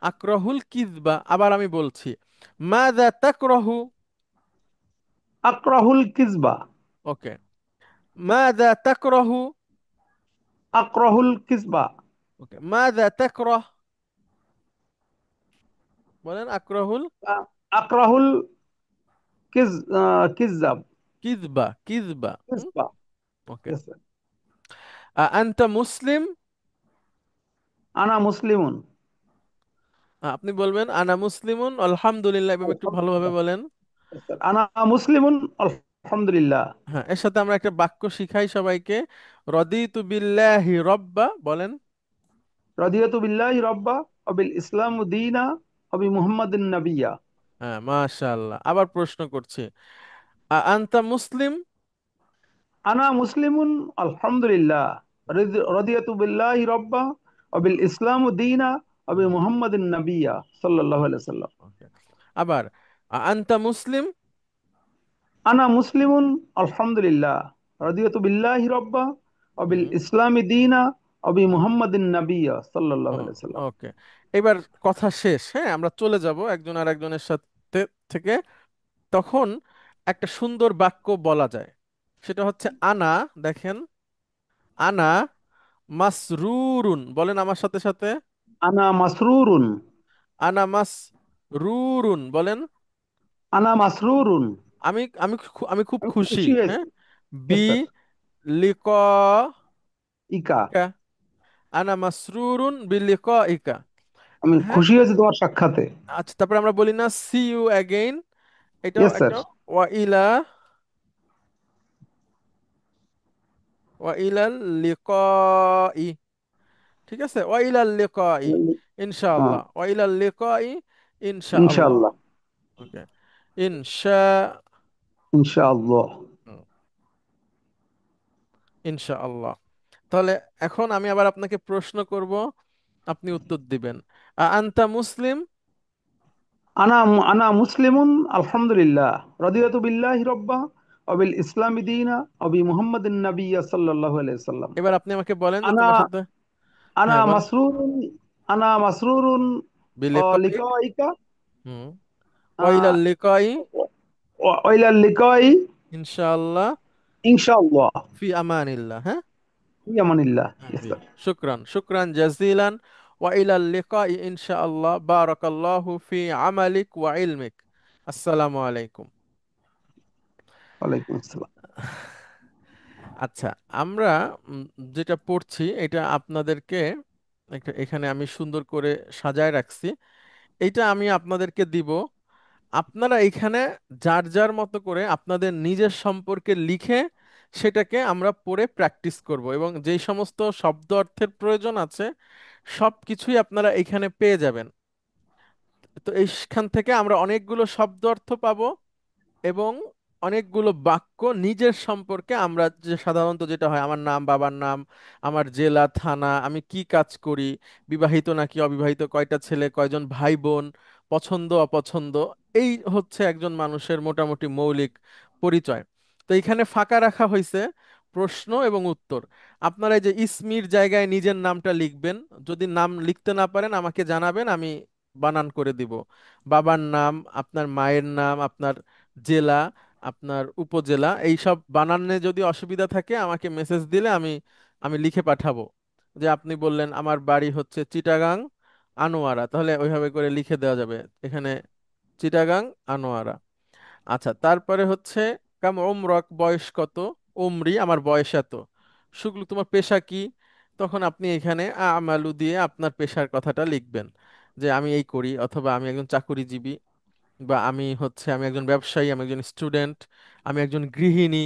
আক্রাহুল কিযবা। আবার আমি বলছি, মাযা তাকরাহু। আক্রাহুল কিজবা। ওকে, মাযা তাকরাহু। আক্রাহুল কিজবা। ওকে, মাযা তাকরাহ। বলেন আক্রাহুল আক্রাহুল কিজ কিজাব। কিযবা, কিযবা। কিজবা। ওকে, Yes, sir. আনতা মুসলিম। আনা মুসলিমুন। আপনি বলবেন আনা মুসলিমুন আলহামদুলিল্লাহ, এভাবে একটু ভালোভাবে আলহামদুলিল্লাহ। বলেন। Yes, sir. আনা মুসলিমুন আলহামদুলিল্লাহ। হ্যাঁ, এর সাথে আমরা একটা বাক্য শিখাই সবাইকে, রদিতু বিল্লাহি রব্বা। বলেন। রাদিয়াতু বিল্লাহি রাব্বা ওয়া বিল ইসলাম দীনা ওয়া বি মুহাম্মাদিন নাবিয়্যা। হ্যাঁ, মাশাআল্লাহ। আবার প্রশ্ন করছি, আনতা মুসলিম। আনা মুসলিমুন আলহামদুলিল্লাহ। রাদিয়াতু বিল্লাহি রাব্বা ওয়া বিল ইসলাম দীনা ওয়া বি মুহাম্মাদিন নাবিয়্যা সাল্লাল্লাহু আলাইহি ওয়াসাল্লাম। ওকে, আবার আনতা মুসলিম। আনা মুসলিমুন আলহামদুলিল্লাহ। রাদিয়াতু বিল্লাহি রাব্বা ওয়া বিল হুম ইসলামি দীনা ওয়া বি হুম মুহাম্মাদিন নাবিয়্যা সাল্লাল্লাহু আলাইহি ওয়াসাল্লাম। ওকে, এবার কথা শেষ। হ্যাঁ, আমরা চলে যাব একজন আর একজনের সাথে থেকে। তখন একটা সুন্দর বাক্য বলা যায়, সেটা হচ্ছে আনা। দেখেন, আনা মাসরুরুন। বলেন আমার সাথে সাথে, আনা মাসরুরুন। আনা মাসরুরুন। বলেন। আনা মাসরুরুন। আমি খুব আমি খুশি। খুশি হয়েছি। হ্যাঁ, বি Yes, sir. লিকা। ইকা। আনা মাসরুরুন বিলিকাইকা। আমি হ্যাঁ, খুশি হয়েছি তোমার সাক্ষাতে। আচ্ছা, তারপরে আমরা বলি না সি ইউ অ্যাগেইন, এটাও ইয়েস স্যার। একটা ওয়া ইলা, ওয়া ইলাল লিকাই। ঠিক আছে, ওয়া ইলাল লিকাই, হ্যাঁ, ইনশাআল্লাহ, ওয়া ইলাল লিকাই, ইনশাআল্লাহ। ইনশাআল্লাহ। ওকে, ইনশা ইনশাআল্লাহ। ইনশাআল্লাহ। তাহলে এখন আমি আবার আপনাকে প্রশ্ন করব, আপনি উত্তর দিবেন। আনতা মুসলিম। আনা আনা মুসলিমুন আলহামদুলিল্লাহ। রাদিয়াতু বিল্লাহি রাব্বা ওয়া বিল ইসলামি দীনা ওয়া বি মুহাম্মাদিন নাবিয়্যা সাল্লাল্লাহু আলাইহি ওয়াসাল্লাম। এবার আপনি আমাকে বলেন যে আনা তোমার সাথে। আনা হ্যাঁ, বল। মাসরুরুন। আনা মাসরুরুন বিলিকাইক। লিকাইকা। হুম, ওয়া ইলাল লিকাই, ওয়া ইলাল লিকাই ইনশাআল্লাহ, ইনশাআল্লাহ। ফি আমানিল্লাহ। হ্যাঁ, ফি আমানিল্লাহ। ইয়েস জি, স্যার। শুকরান, শুকরান জাজিলান। ওয়া ইলাল লিকাই ইনশাআল্লাহ, বারাকাল্লাহু ফি আমালিক ওয়া ইলমিক। আসসালামু আলাইকুম। ওয়ালাইকুম আসসালাম। আচ্ছা, আমরা উম, যেটা পড়ছি এটা আপনাদেরকে একটা এখানে আমি সুন্দর করে সাজায় রাখছি। এটা আমি আপনাদেরকে দিব। আপনারা এখানে যার যার মতো করে আপনাদের নিজের সম্পর্কে লিখে সেটাকে আমরা পড়ে প্র্যাকটিস করব, এবং যেই সমস্ত শব্দ অর্থের প্রয়োজন আছে সব কিছুই আপনারা এখানে পেয়ে যাবেন। তো এইখান থেকে আমরা অনেকগুলো শব্দ অর্থ পাবো, এবং অনেকগুলো বাক্য নিজের সম্পর্কে, আমরা যে সাধারণত যেটা হয়, আমার নাম, বাবার নাম, আমার জেলা, থানা, আমি কি কাজ করি, বিবাহিত নাকি অবিবাহিত, কয়টা ছেলে, কয়জন ভাই বোন, পছন্দ অপছন্দ, এই হচ্ছে একজন মানুষের মোটামুটি মৌলিক পরিচয়। তো এখানে ফাঁকা রাখা হয়েছে প্রশ্ন এবং উত্তর। আপনারা এই যে ইসমির জায়গায় নিজের নামটা লিখবেন। যদি নাম লিখতে না পারেন আমাকে জানাবেন, আমি বানান করে দিব। বাবার নাম, আপনার মায়ের নাম, আপনার জেলা, আপনার উপজেলা, এই সব বানানে যদি অসুবিধা থাকে আমাকে মেসেজ দিলে আমি আমি লিখে পাঠাবো। যে আপনি বললেন আমার বাড়ি হচ্ছে চিটাগাং আনোয়ারা, তাহলে ওইভাবে করে লিখে দেওয়া যাবে এখানে, চিটাগাং আনোয়ারা। আচ্ছা, তারপরে হচ্ছে কাম ওমরক, বয়স কত, ওমরি, আমার বয়স এত, শুক্ল, তোমার পেশা কি, তখন আপনি এখানে আমালু দিয়ে আপনার পেশার কথাটা লিখবেন, যে আমি এই করি, অথবা আমি একজন চাকুরিজীবী, বা আমি একজন ব্যবসায়ী, আমি একজন স্টুডেন্ট, আমি একজন গৃহিণী।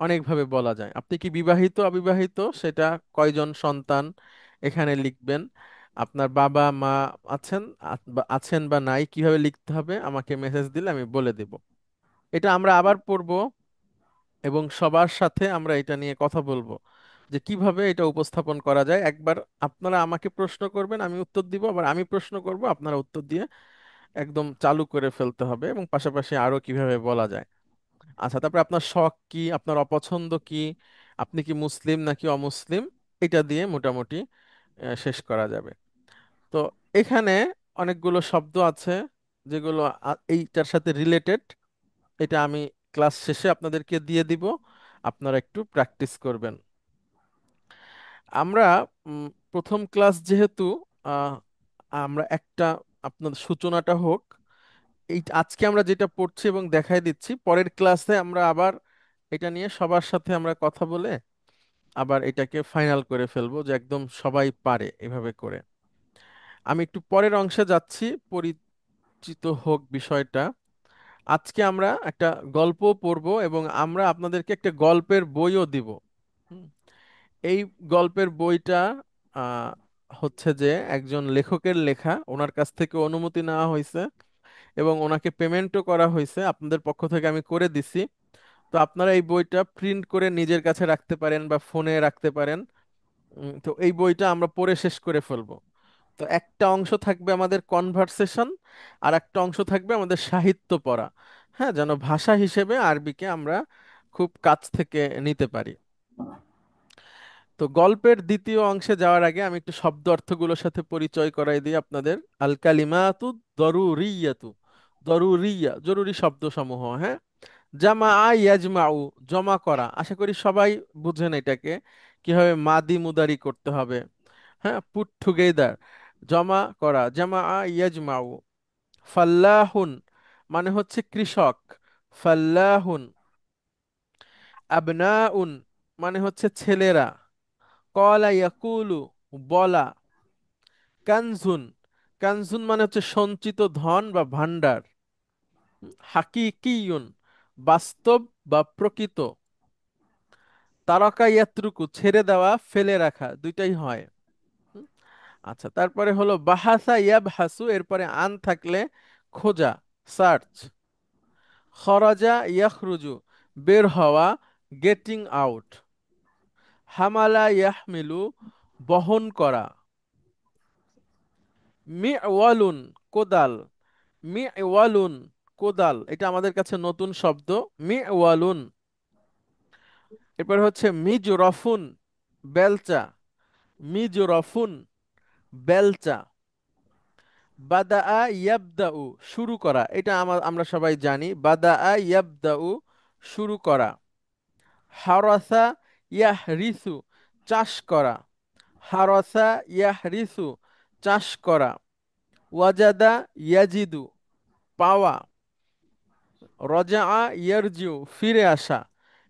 অনেকভাবে বলা যায়। আপনি কি বিবাহিত অবিবাহিত সেটা, কয়জন সন্তান, এখানে লিখবেন। আপনার বাবা মা আছেন, আছেন বা নাই, কিভাবে লিখতে হবে আমাকে মেসেজ দিলে আমি বলে দেব। এটা আমরা আবার পড়বো, এবং সবার সাথে আমরা এটা নিয়ে কথা বলবো যে কিভাবে এটা উপস্থাপন করা যায়। একবার আপনারা আমাকে প্রশ্ন করবেন, আমি উত্তর দিব, আবার আমি প্রশ্ন করব, আপনারা উত্তর দিয়ে একদম চালু করে ফেলতে হবে, এবং পাশাপাশি আরো কিভাবে বলা যায়। আচ্ছা, তারপরে আপনার শখ কি, আপনার অপছন্দ কি, আপনি কি মুসলিম নাকি অমুসলিম, এটা দিয়ে মোটামুটি শেষ করা যাবে। তো এখানে অনেকগুলো শব্দ আছে যেগুলো এইটার সাথে রিলেটেড। এটা আমি ক্লাস শেষে আপনাদেরকে দিয়ে দিব, আপনারা একটু প্র্যাকটিস করবেন। আমরা প্রথম ক্লাস যেহেতু, আহ, আমরা একটা, আপনার সূচনাটা হোক। এই আজকে আমরা যেটা পড়ছি এবং দেখাই দিচ্ছি, পরের ক্লাসে আমরা আবার এটা নিয়ে সবার সাথে আমরা কথা বলে আবার এটাকে ফাইনাল করে ফেলবো, যে একদম সবাই পারে এভাবে করে। আমি একটু পরের অংশে যাচ্ছি, পরিচিত হোক বিষয়টা। আজকে আমরা একটা গল্প পড়বো এবং আমরা আপনাদেরকে একটা গল্পের বইও দিব। হুম, এই গল্পের বইটা আহ, হচ্ছে যে একজন লেখকের লেখা, ওনার কাছ থেকে অনুমতি নেওয়া হয়েছে এবং ওনাকে পেমেন্টও করা হয়েছে, আপনাদের পক্ষ থেকে আমি করে দিছি। তো আপনারা এই বইটা প্রিন্ট করে নিজের কাছে রাখতে পারেন বা ফোনে রাখতে পারেন। তো এই বইটা আমরা পড়ে শেষ করে ফেলবো। তো একটা অংশ থাকবে আমাদের কনভারসেশন, আর একটা অংশ থাকবে আমাদের সাহিত্য পড়া। হ্যাঁ, যেন ভাষা হিসেবে আরবিকে আমরা খুব কাছ থেকে নিতে পারি। তো গল্পের দ্বিতীয় অংশে যাওয়ার আগে আমি একটু শব্দ অর্থগুলোর সাথে পরিচয় করাই দিই আপনাদের। আল কালিমাতু দরুরিয়াতু, দরুরিয়া জরুরি শব্দ সমূহ। হ্যাঁ, জামা ইয়াজমাউ, জমা করা। আশা করি সবাই বুঝেন এটাকে কিভাবে মাদি মুদারি করতে হবে। হ্যাঁ, পুট টুগেদার, জমা করা, জামা ইয়াজমাউ। ফাল্লাহুন মানে হচ্ছে কৃষক, ফাল্লাহুন। আবনাউন মানে হচ্ছে ছেলেরা, কলা ইয়াকুলু বলা। কানজুন, কানজুন মানে হচ্ছে সঞ্চিত ধন বা ভান্ডার। হাকিকিয়ুন বাস্তব বা প্রকৃত। তারকা ইয়াত্রুকু ছেড়ে দেওয়া, ফেলে রাখা, দুইটাই হয়। হুম, আচ্ছা, তারপরে হলো বাহাসা ইয়াবহাসু, এরপরে আন থাকলে খোঁজা, সার্চ। খরাজা ইয়াখরুজু বের হওয়া, গেটিং আউট। হামালা ইয়াহমিলু বহন করা। মিওয়ালুন কোদাল, মিওয়ালুন কোদাল, এটা আমাদের কাছে নতুন শব্দ, মিওয়ালুন। এরপর হচ্ছে মিজরফুন বেলচা, মিজরফুন বেলচা। বাদাআ ইয়াবদাউ শুরু করা, এটা আমরা সবাই জানি, বাদাআ ইয়াবদাউ শুরু করা। হারাসা ইয়াহরিসু চাষ করা, হারাসা ইয়াহরিসু চাষ করা। ওয়াজাদা ইয়াজিদু পাওয়া। রজাআ ইয়ারজিউ ফিরে আসা।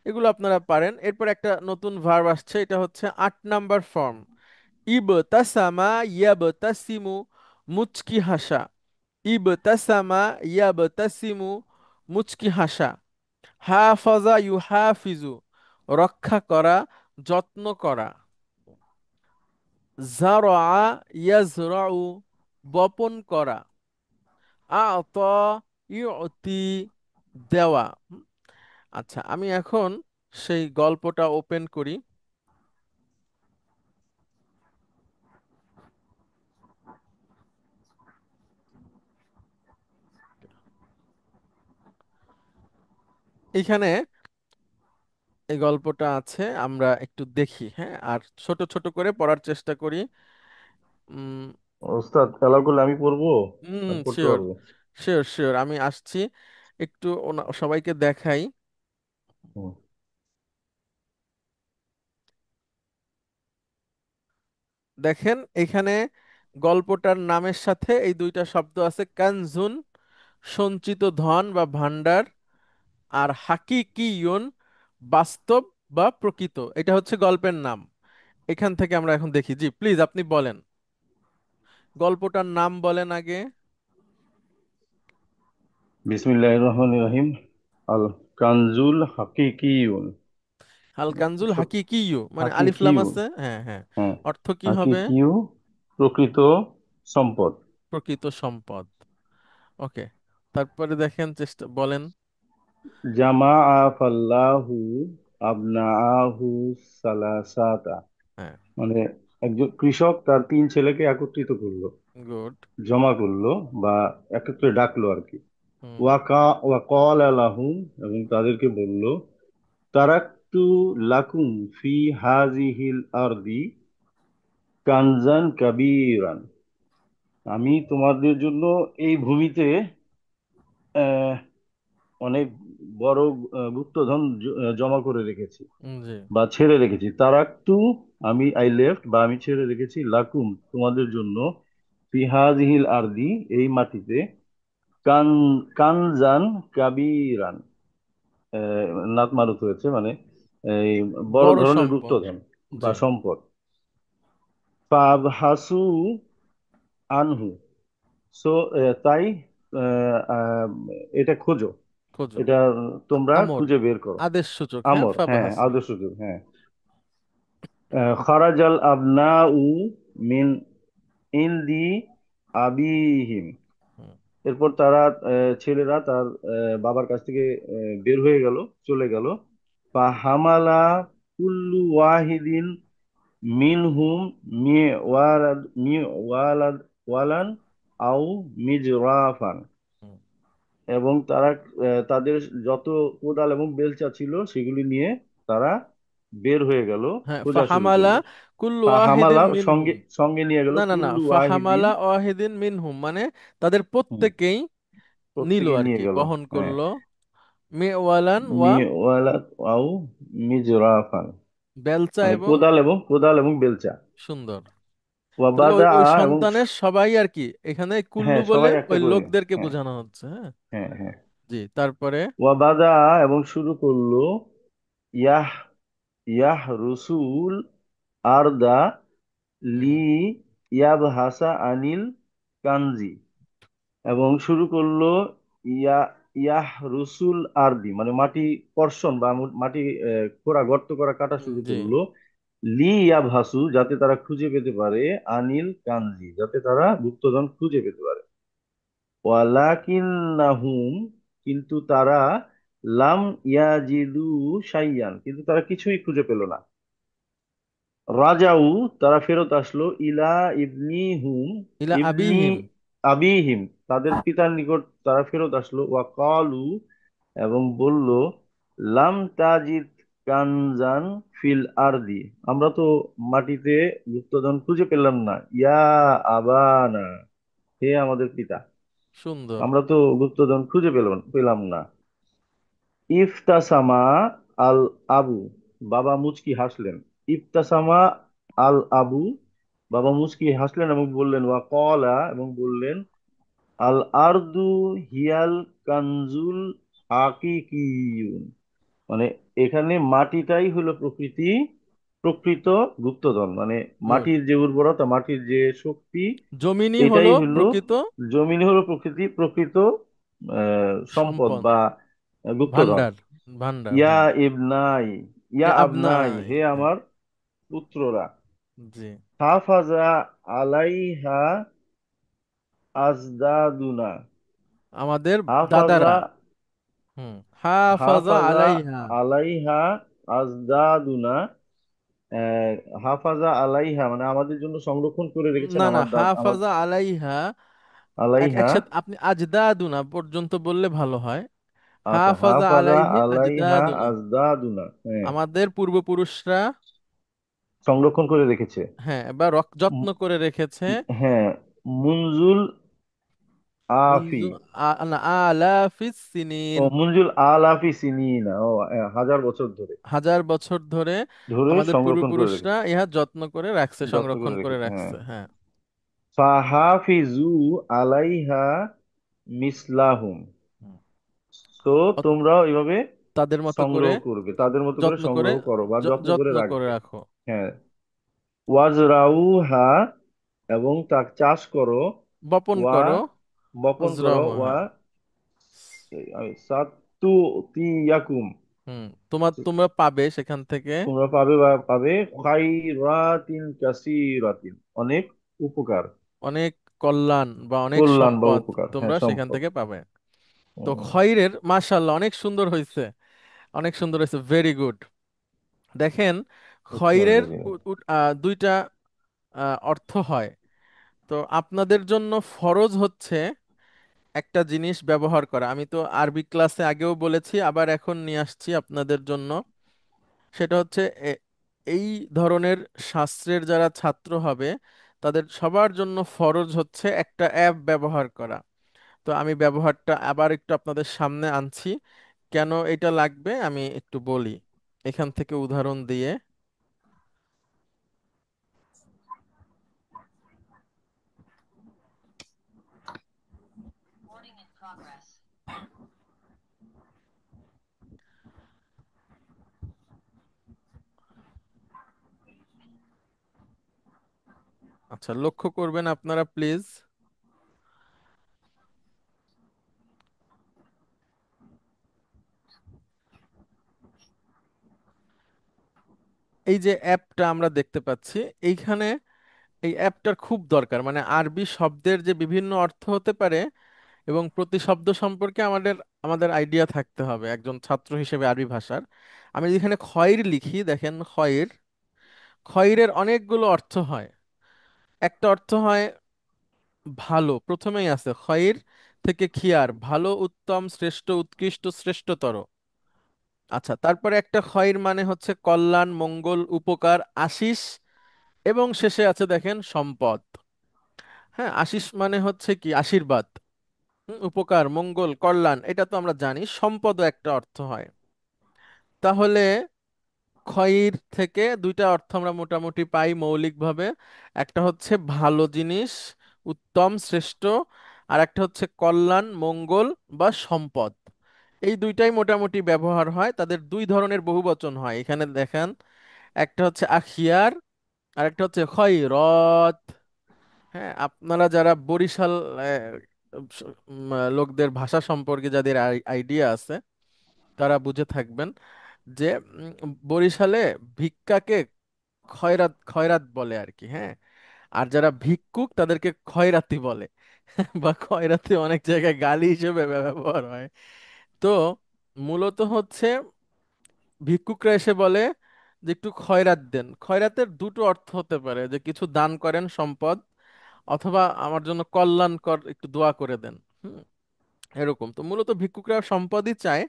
এগুলো আপনারা পারেন। এরপর একটা নতুন ভার্ব আসছে, এটা হচ্ছে 8 নাম্বার ফর্ম। ইবতাসামা ইয়াবতাসিমু মুচকি হাসা, ইবতাসামা ইয়াবতাসিমু মুচকি হাসা। হাফাজা ইউহাফিজু রক্ষা করা, যত্ন করা। জারআ ইয়াজরাউ বপন করা। আতা ইউতি দেওয়া। আচ্ছা, আমি এখন সেই গল্পটা ওপেন করি। এখানে এই গল্পটা আছে, আমরা একটু দেখি। হ্যাঁ, আর ছোট ছোট করে পড়ার চেষ্টা করি। উম ওস্তাদ এলাও করলে আমি পড়বো, আমি পড়তে শিওর, পারবো। শিওর, শিওর, আমি আসছি। একটু সবাইকে দেখাই। হুম। দেখেন এখানে গল্পটার নামের সাথে এই দুইটা শব্দ আছে, কানজুন সঞ্চিত ধন বা ভান্ডার, আর হাকিকিয়ুন বাস্তব বা প্রকৃত। এটা হচ্ছে গল্পের নাম। এখান থেকে আমরা এখন দেখি। জি প্লিজ, আপনি বলেন, গল্পটার নাম বলেন আগে। বিসমিল্লাহির রহমানির রহিম। আল কানজুল হাকিকিউন। আল কানজুল সত- হাকিকিয়ু মানে আলিফ লাম হাকিকিউন। আছে, হ্যাঁ হ্যাঁ। হ্যাঁ, অর্থ কি হবে? হাকিকিউ প্রকৃত সম্পদ। প্রকৃত সম্পদ। ওকে, তারপরে দেখেন, চেষ্টা বলেন। জামাআ ফাল্লাহু আবনাআহু সালাসাতা। হ্যাঁ, মানে একজন কৃষক তার তিন ছেলেকে একত্রিত করলো, গুড। জমা করলো, বা একত্রে ডাকলো আর কি। হুম, ওয়াকাল লাহুম, এবং তাদেরকে বলল, তারাকতু লাকুম ফি হাজিহিল আরদি কানজান কাবীরান। আমি তোমাদের জন্য এই ভূমিতে আহ, অনেক বড় গুপ্তধন জমা করে রেখেছি জি। বা ছেড়ে রেখেছি। তারাকতু, আই লেফট বা আমি ছেড়ে রেখেছি, লাকুম তোমাদের জন্য, ফি হাযিহিল আরদি এই মাটিতে, কান কানজান কাবীরান, নাত মারুত হয়েছে, মানে এই বড় বড় ধরনের সম্পদ। গুপ্তধন বা জি। সম্পদ। ফাবহাসু আনহু, সো তাই আহ, আহ, এটা খোঁজো, খোঁজো। এটা তোমরা আমর, খুঁজে বের করো। আদেশ সূচক, হ্যাঁ, আমর, হ্যাঁ, ফাবাহাসু। আদর্শ যুগ, হ্যাঁ। খারাজাল আবনাউ মিন ইনদি আবিহিম। হুম, এরপর তারা, ছেলেরা তার বাবার কাছ থেকে বের হয়ে গেল, চলে গেল। ফাহামালা কুল্লু ওয়াহিদিন মিনহুম ওয়ালান আও মিজরাফান। হুম। এবং তারা তাদের যত কোদাল এবং বেলচা ছিল সেগুলি নিয়ে তারা বের হয়ে গেল হ্যাঁ, খোঁজাখুঁজি ফাহামালা করলো। কুল্লু ওয়াহিদিন হামালা সঙ্গে মিনহুম। সঙ্গে নিয়ে গেল না না না, কুল্লু ওয়াহিদিন, ফাহামালা ওয়াহিদিন মিনহুম মানে তাদের হুম, প্রত্যেকেই নিল প্রত্যেকে আর নিয়ে কি, গেল, বহন হ্যাঁ। করলো। মেওয়ালান ওয়া, মিওয়ালাত আও মিজরাফান, বেলচা মানে এবং, কোদাল এবং বেলচা। সুন্দর। তাহলে ওই ওয়াবাদা ওই এবং, সন্তানের সবাই আর কি, এখানে কুল্লু হ্যাঁ, বলে সবাই একটা ওই করে নে, লোকদেরকে হ্যাঁ, বোঝানো হচ্ছে, হ্যাঁ। হ্যাঁ, হ্যাঁ। জি, তারপরে। ওয়াবাদা এবং শুরু করলো, ইয়াহ ইয়াহ রসুল আরদা হুম, লি ইয়াবহাসা আনিল কানজি। এবং শুরু করলো ইয়া ইয়াহ রসুল আরদি, মানে মাটি কর্ষণ বা মাটি খোঁড়া, গর্ত করা, কাটা শুরু জি। করলো। লি ইয়াবহাসু, যাতে তারা খুঁজে পেতে পারে, আনিল কানজি, যাতে তারা গুপ্তধন খুঁজে পেতে পারে। ওয়ালাকিন্নাহুম, কিন্তু তারা, লাম ইয়াজিদু শাইয়ান, কিন্তু তারা কিছুই খুঁজে পেল না। রাজাউ, তারা ফেরত আসলো, ইলা ইবনি হুম, ইলা ইবনি আবিহিম। আবিহিম, তাদের পিতার নিকট তারা ফেরত আসলো। ওয়াকালু, এবং বলল, লাম তাজিদ কানজান ফিল আরদি, আমরা তো মাটিতে গুপ্তধন খুঁজে পেলাম না। ইয়া আবানা, হে আমাদের পিতা, সুন্দর। আমরা তো গুপ্তধন খুঁজে পেলাম না। ইফতাসামা আল আবু, বাবা মুচকি হাসলেন। ইফতাসামা আল আবু, বাবা মুচকি হাসলেন এবং বললেন, ওয়া কলা, এবং বললেন, আল আরদু হিয়াল কানজুল হাকিকিয়ুন, মানে এখানে মাটিটাই হলো প্রকৃত গুপ্তধন, মানে হুম। মাটির যে উর্বরতা, মাটির যে শক্তি, জমিনই এটাই হলো হলো, প্রকৃত জমিন হলো প্রকৃত সম্পদ সম্পদ, বা গুপ্তধন। ভান্ডার, ভান্ডার, ইয়া হ্যাঁ। ইবনাই, ইয়া এ আবনাই, আবনাই, হে হ্যাঁ। আমার পুত্ররা। জি। হাফাজা আলাইহা আজদাদুনা, আমাদের হাফাজা দাদারা। হুম, হাফাজা হাফাজা আলাইহা। আলাইহা আজদাদুনা, আহ, হাফাজা আলাইহা মানে আমাদের জন্য সংরক্ষণ করে রেখেছেন না না, আমার আমার হাফাজা আলাইহা আলাইহা। একসাথে আপনি আজদাদুনা পর্যন্ত বললে ভালো হয়। আচ্ছা, হাফাজা হাফাজা আলাইহি আলাইহা আজদাদুনা, আজদাদুনা, হ্যাঁ, আমাদের পূর্বপুরুষরা, সংরক্ষণ করে রেখেছে। হ্যাঁ, বা যত্ন করে রেখেছে। হ্যাঁ, মুনজুল আফি, মুনজু না, আলাফিস ও সিনিন, মুনজুল আলাফি সিনিনা, ও হাজার বছর ধরে হাজার বছর ধরে ধরে আমাদের সংরক্ষণ করে পূর্বপুরুষরা রেখেছে, ইহা যত্ন করে রাখছে, যত্ন সংরক্ষণ করে করে রেখেছে, হ্যাঁ। রাখছে, হ্যাঁ। ফাহাফিজু আলাইহা মিসলাহুম, হুম। তো অত- তোমরাও এইভাবে তাদের মতো করে সংগ্রহ করবে, তাদের মতো করে যত্ন করে, সংগ্রহ করো বা যত্ন করে যত্ন করে রাখবে, রাখো। হ্যাঁ। ওয়াজরাউহা, এবং তা চাষ করো। বপন ওয়া, করো। বপন করো। উজরাহ, ওয়া হ্যাঁ। সাত্তু তিয়াকুম, হুম, তোমরা পাবে সেখান থেকে তোমরা পাবে বা পাবে খাইরাতিন কাসিরাতিন, অনেক উপকার, অনেক কল্যাণ বা অনেক কল্যাণ বা সম্পদ উপকার, হ্যাঁ, তোমরা সেখান সম্পদ। থেকে পাবে। তো হুম, খয়রের মাশাআল্লাহ অনেক সুন্দর হয়েছে, অনেক সুন্দর হয়েছে, ভেরি গুড। দেখেন, এক্সেলেন্ট, খয়রের ভেরি গুড। দুইটা অর্থ হয়। তো আপনাদের জন্য ফরজ হচ্ছে একটা জিনিস ব্যবহার করা। আমি তো আরবি ক্লাসে আগেও বলেছি, আবার এখন নিয়ে আসছি আপনাদের জন্য। সেটা হচ্ছে এই ধরনের শাস্ত্রের যারা ছাত্র হবে তাদের সবার জন্য ফরজ হচ্ছে একটা অ্যাপ ব্যবহার করা। তো আমি ব্যবহারটা আবার একটু আপনাদের সামনে আনছি। কেন এটা লাগবে আমি একটু বলি এখান থেকে উদাহরণ দিয়ে। আচ্ছা, লক্ষ্য করবেন আপনারা প্লিজ। এই যে অ্যাপটা আমরা দেখতে পাচ্ছি এইখানে, এই অ্যাপটার খুব দরকার। মানে আরবি শব্দের যে বিভিন্ন অর্থ হতে পারে এবং প্রতি শব্দ সম্পর্কে আমাদের আমাদের আইডিয়া থাকতে হবে একজন ছাত্র হিসেবে আরবি ভাষার। আমি যেখানে খয়ের লিখি, দেখেন খয়ের, খয়েরের অনেকগুলো অর্থ হয়। একটা অর্থ হয় ভালো, প্রথমেই আছে খয়ের থেকে খিয়ার, ভালো, উত্তম, শ্রেষ্ঠ, উৎকৃষ্ট, শ্রেষ্ঠতর। আচ্ছা, তারপরে একটা খয়ের মানে হচ্ছে কল্যাণ, মঙ্গল, উপকার, আশিস, এবং শেষে আছে দেখেন সম্পদ। হ্যাঁ, আশিস মানে হচ্ছে কি আশীর্বাদ। উপকার, মঙ্গল, কল্যাণ এটা তো আমরা জানি, সম্পদও একটা অর্থ হয়। তাহলে খয়ের থেকে দুইটা অর্থ আমরা মোটামুটি পাই মৌলিকভাবে। একটা হচ্ছে ভালো জিনিস, উত্তম, শ্রেষ্ঠ, আর একটা হচ্ছে কল্যাণ, মঙ্গল বা সম্পদ। এই দুইটাই মোটামুটি ব্যবহার হয়, তাদের দুই ধরনের বহুবচন হয় এখানে দেখেন। একটা হচ্ছে আখিয়ার, আর একটা হচ্ছে খয়রত। হ্যাঁ, আপনারা যারা বরিশাল লোকদের ভাষা সম্পর্কে যাদের আইডিয়া আছে তারা বুঝে থাকবেন যে বরিশালে ভিক্ষাকে খয়রাত খয়রাত বলে আর কি। হ্যাঁ, আর যারা ভিক্ষুক তাদেরকে খয়রাতি বলে। বা খয়রাতি অনেক জায়গায় গালি হিসেবে ব্যবহার হয়। তো মূলত হচ্ছে ভিক্ষুকরা এসে বলে যে একটু খয়রাত দেন। খয়রাতের দুটো অর্থ হতে পারে, যে কিছু দান করেন সম্পদ, অথবা আমার জন্য কল্যাণকর একটু দোয়া করে দেন। হুম, এরকম। তো মূলত ভিক্ষুকরা সম্পদই চায়,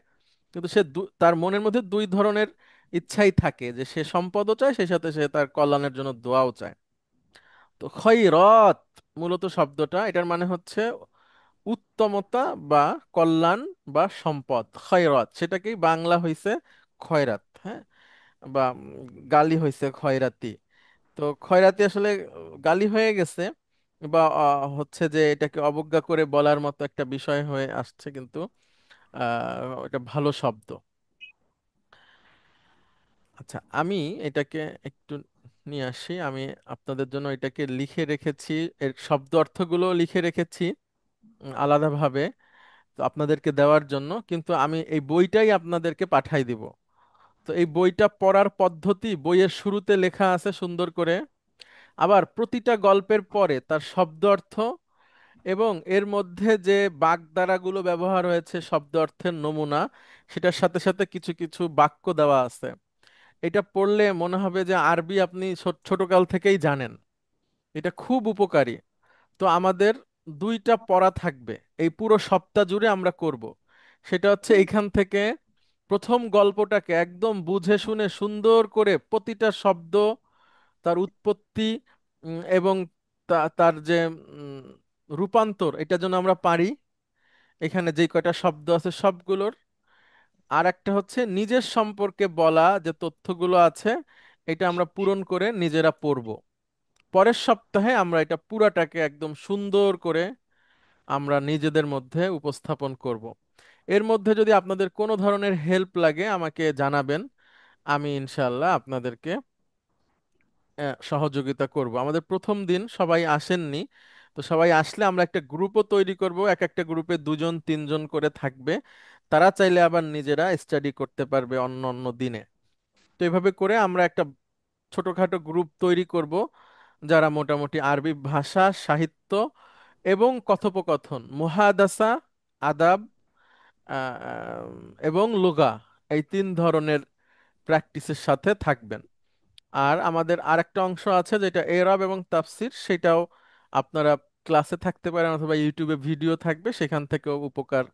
কিন্তু সে তার মনের মধ্যে দুই ধরনের ইচ্ছাই থাকে, যে সে সম্পদও চায় সেই সাথে সে তার কল্যাণের জন্য দোয়াও চায়। তো খয়রত মূলত শব্দটা, এটার মানে হচ্ছে উত্তমতা বা কল্যাণ বা সম্পদ। খয়রাত সেটাকেই বাংলা হইছে খয়রাত। হ্যাঁ, বা গালি হইছে খয়রাতি। তো খয়রাতি আসলে গালি হয়ে গেছে, বা হচ্ছে যে এটাকে অবজ্ঞা করে বলার মতো একটা বিষয় হয়ে আসছে, কিন্তু এটা ভালো শব্দ। আচ্ছা, আমি এটাকে একটু নিয়ে আসি। আমি আপনাদের জন্য এটাকে লিখে রেখেছি, এর শব্দ অর্থগুলো লিখে রেখেছি আলাদাভাবে, তো আপনাদেরকে দেওয়ার জন্য। কিন্তু আমি এই বইটাই আপনাদেরকে পাঠাই দিব। তো এই বইটা পড়ার পদ্ধতি বইয়ের শুরুতে লেখা আছে সুন্দর করে। আবার প্রতিটা গল্পের পরে তার শব্দ অর্থ এবং এর মধ্যে যে বাগধারাগুলো ব্যবহার হয়েছে শব্দ অর্থের নমুনা, সেটার সাথে সাথে কিছু কিছু বাক্য দেওয়া আছে। এটা পড়লে মনে হবে যে আরবি আপনি ছোটকাল থেকেই জানেন। এটা খুব উপকারী। তো আমাদের দুইটা পড়া থাকবে এই পুরো সপ্তাহ জুড়ে আমরা করব। সেটা হচ্ছে এইখান থেকে প্রথম গল্পটাকে একদম বুঝে শুনে সুন্দর করে প্রতিটা শব্দ, তার উৎপত্তি, এবং তার যে উম, রূপান্তর, এটা যেন আমরা পারি। এখানে যে কয়টা শব্দ আছে সবগুলোর। আর একটা হচ্ছে নিজের সম্পর্কে বলা যে তথ্যগুলো আছে, এটা আমরা পূরণ করে নিজেরা পড়ব। পরের সপ্তাহে আমরা এটা পুরাটাকে একদম সুন্দর করে আমরা নিজেদের মধ্যে উপস্থাপন করব। এর মধ্যে যদি আপনাদের কোনো ধরনের হেল্প লাগে আমাকে জানাবেন, আমি ইনশাল্লাহ আপনাদেরকে সহযোগিতা করব। আমাদের প্রথম দিন সবাই আসেননি, তো সবাই আসলে আমরা একটা গ্রুপও তৈরি করব, এক একটা গ্রুপে দুজন তিনজন করে থাকবে। তারা চাইলে আবার নিজেরা স্টাডি করতে পারবে অন্য অন্য দিনে। তো এভাবে করে আমরা একটা ছোটখাটো গ্রুপ তৈরি করব, যারা মোটামুটি আরবি ভাষা, সাহিত্য এবং কথোপকথন, মুহাদাসা, আদাব, আহ, এবং লুগা, এই তিন ধরনের প্র্যাকটিসের সাথে থাকবেন। আর আমাদের আরেকটা অংশ আছে যেটা এরাব এবং তাফসির, সেটাও আপনারা ক্লাসে থাকতে পারেন অথবা ইউটিউবে ভিডিও থাকবে, সেখান থেকেও উপকার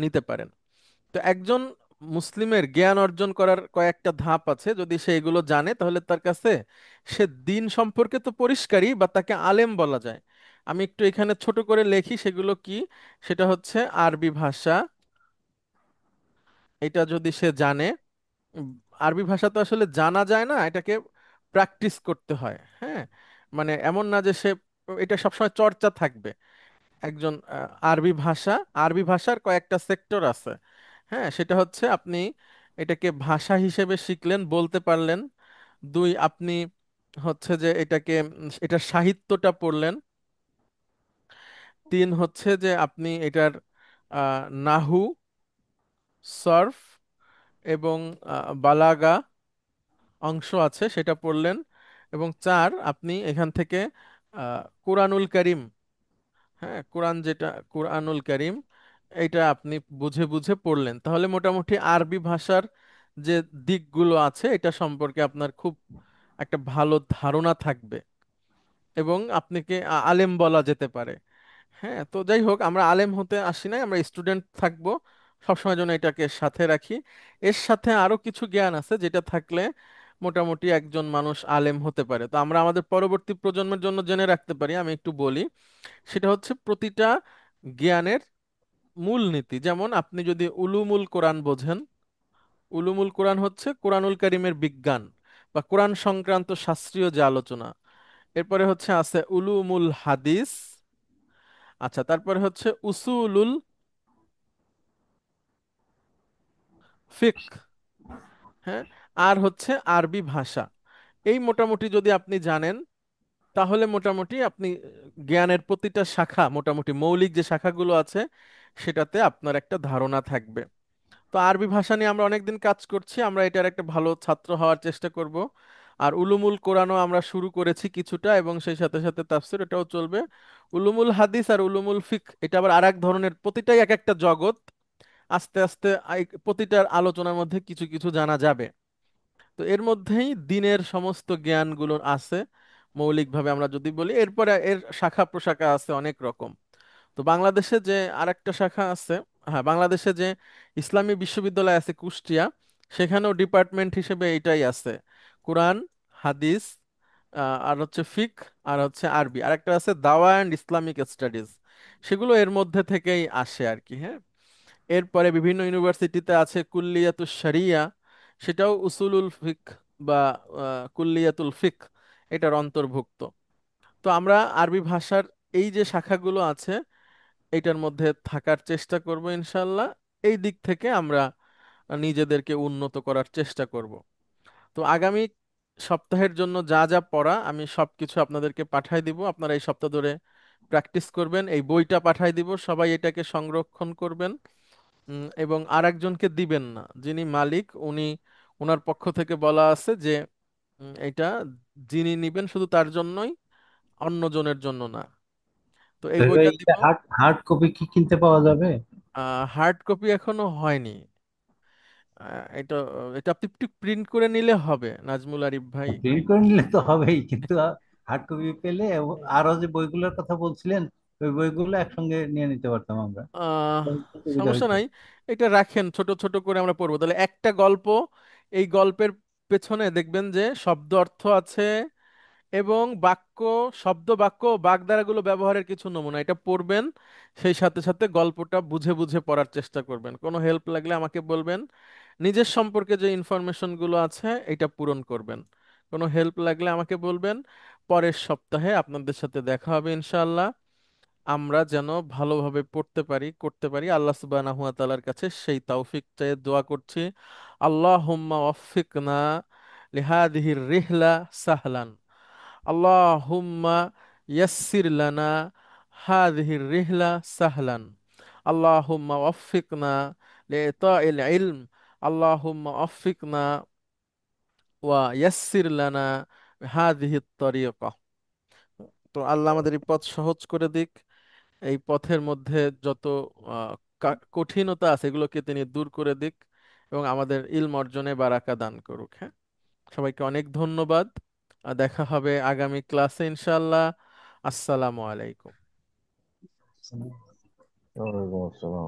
নিতে পারেন। তো একজন মুসলিমের জ্ঞান অর্জন করার কয়েকটা ধাপ আছে, যদি সে এগুলো জানে তাহলে তার কাছে সে দিন সম্পর্কে তো পরিষ্কারই, বা তাকে আলেম বলা যায়। আমি একটু এখানে ছোট করে লেখি সেগুলো কি। সেটা হচ্ছে আরবি ভাষা, এটা যদি সে জানে। উম, আরবি ভাষা তো আসলে জানা যায় না, এটাকে প্র্যাকটিস করতে হয়। হ্যাঁ, মানে এমন না যে সে এটা সবসময় চর্চা থাকবে। একজন আরবি ভাষা, আরবি ভাষার কয়েকটা সেক্টর আছে। হ্যাঁ, সেটা হচ্ছে আপনি এটাকে ভাষা হিসেবে শিখলেন, বলতে পারলেন। দুই, আপনি হচ্ছে যে এটাকে এটার সাহিত্যটা পড়লেন। তিন হচ্ছে যে আপনি এটার নাহু, সরফ এবং বালাগা অংশ আছে সেটা পড়লেন। এবং চার, আপনি এখান থেকে কোরআনুল কারীম, হ্যাঁ কোরআন যেটা কোরআনুল কারীম, এটা আপনি বুঝে বুঝে পড়লেন। তাহলে মোটামুটি আরবি ভাষার যে দিকগুলো আছে এটা সম্পর্কে আপনার খুব একটা ভালো ধারণা থাকবে, এবং আপনাকে আলেম বলা যেতে পারে। হ্যাঁ, তো যাই হোক, আমরা আলেম হতে আসি নাই, আমরা স্টুডেন্ট থাকবো সবসময়, জন্য এটাকে সাথে রাখি। এর সাথে আরো কিছু জ্ঞান আছে যেটা থাকলে মোটামুটি একজন মানুষ আলেম হতে পারে, তো আমরা আমাদের পরবর্তী প্রজন্মের জন্য জেনে রাখতে পারি। আমি একটু বলি, সেটা হচ্ছে প্রতিটা জ্ঞানের মূলনীতি। যেমন আপনি যদি উলুমুল কোরআন বোঝেন, উলুমুল কোরআন হচ্ছে কোরআনুল কারীমের বিজ্ঞান বা কোরআন সংক্রান্ত শাস্ত্রীয় যে আলোচনা। এরপরে হচ্ছে আছে উলুমুল হাদিস। আচ্ছা, তারপরে হচ্ছে উসুলুল ফিক। হ্যাঁ, আর হচ্ছে আরবি ভাষা। এই মোটামুটি যদি আপনি জানেন, তাহলে মোটামুটি আপনি জ্ঞানের প্রতিটা শাখা, মোটামুটি মৌলিক যে শাখাগুলো আছে সেটাতে আপনার একটা ধারণা থাকবে। তো আরবি ভাষা নিয়ে আমরা অনেকদিন কাজ করছি, আমরা এটার একটা ভালো ছাত্র হওয়ার চেষ্টা করব। আর উলুমুল কোরআনও আমরা শুরু করেছি কিছুটা, এবং সেই সাথে সাথে তাফসীর এটাও চলবে। উলুমুল হাদিস আর উলুমুল ফিক এটা আবার আরেক ধরনের, প্রতিটাই এক একটা জগৎ। আস্তে আস্তে প্রতিটার আলোচনার মধ্যে কিছু কিছু জানা যাবে। তো এর মধ্যেই দিনের সমস্ত জ্ঞানগুলো আছে মৌলিকভাবে আমরা যদি বলি। এরপরে এর শাখা প্রশাখা আছে অনেক রকম। তো বাংলাদেশে যে আরেকটা শাখা আছে, হ্যাঁ বাংলাদেশে যে ইসলামী বিশ্ববিদ্যালয় আছে কুষ্টিয়া, সেখানেও ডিপার্টমেন্ট হিসেবে এটাই আছে, কোরআন, হাদিস, আর হচ্ছে ফিক, আর হচ্ছে আরবি, আর একটা আছে দাওয়া অ্যান্ড ইসলামিক স্টাডিজ। সেগুলো এর মধ্যে থেকেই আসে আর কি। হ্যাঁ, এরপরে বিভিন্ন ইউনিভার্সিটিতে আছে কুল্লিয়াতুশ শরিয়া, সেটাও উসুলুল ফিক বা কুল্লিয়াতুল ফিক এটার অন্তর্ভুক্ত। তো আমরা আরবি ভাষার এই যে শাখাগুলো আছে এটার মধ্যে থাকার চেষ্টা করব ইনশাল্লাহ। এই দিক থেকে আমরা নিজেদেরকে উন্নত করার চেষ্টা করব। তো আগামী সপ্তাহের জন্য যা যা পড়া আমি সবকিছু আপনাদেরকে পাঠাই দিব, আপনারা এই সপ্তাহ ধরে প্র্যাকটিস করবেন। এই বইটা পাঠাই দিব, সবাই এটাকে সংরক্ষণ করবেন। এবং আরেকজনকে দিবেন না, যিনি মালিক উনি, ওনার পক্ষ থেকে বলা আছে যে এটা যিনি নিবেন শুধু তার জন্যই, অন্যজনের জন্য না। তো এই বইটা দিব। হার্ড হার্ড কপি কি কিনতে পাওয়া যাবে? হার্ড কপি এখনো হয়নি। এটা এটা আপনি একটু প্রিন্ট করে নিলে হবে নাজমুল আরিফ ভাই। প্রিন্ট করে নিলে তো হবেই, কিন্তু হার্ড কপি পেলে আরো যে বইগুলোর কথা বলছিলেন ওই বইগুলো একসঙ্গে নিয়ে নিতে পারতাম আমরা, আহ তাহলে তো সুবিধা সমস্যা হইতো। নাই, এটা রাখেন, ছোট ছোট করে আমরা পড়বো তাহলে একটা গল্প। এই গল্পের পেছনে দেখবেন যে শব্দ অর্থ আছে, এবং বাক্য, শব্দ বাক্য ও বাগধারাগুলো ব্যবহারের কিছু নমুনা, এটা পড়বেন। সেই সাথে সাথে গল্পটা বুঝে বুঝে পড়ার চেষ্টা করবেন। কোনো হেল্প লাগলে আমাকে বলবেন। নিজের সম্পর্কে যে ইনফরমেশন গুলো আছে এটা পূরণ করবেন। কোনো হেল্প লাগলে আমাকে বলবেন। পরের সপ্তাহে আপনাদের সাথে দেখা হবে ইনশাআল্লাহ। আমরা যেন ভালোভাবে পড়তে পারি, করতে পারি, আল্লাহ সুবহানাহু ওয়া তাআলার কাছে সেই তৌফিক চেয়ে দোয়া করছি। আল্লাহুম্মা ওয়াফফিকনা লিহাদিহির রিহলা সাহলান। আল্লাহুম্মা ইয়াসসির লানা হাযিহির রিহলা সাহলান। আল্লাহুম্মা ওয়াফফিকনা লিইতাইল ইলম। আল্লাহুম্মা ওয়াফফিকনা ওয়া ইয়াসসির লানা হাযিহিত তরিকা। তো আল্লাহ আমাদের এই পথ সহজ করে দিক, এই পথের মধ্যে যত কঠিনতা আছে এগুলোকে তিনি দূর করে দিক, এবং আমাদের ইলম অর্জনে বারাকা দান করুক। হ্যাঁ, সবাইকে অনেক ধন্যবাদ। দেখা হবে আগামী ক্লাসে ইনশাআল্লাহ। আসসালামু আলাইকুম। ওয়ালাইকুম আসসালাম।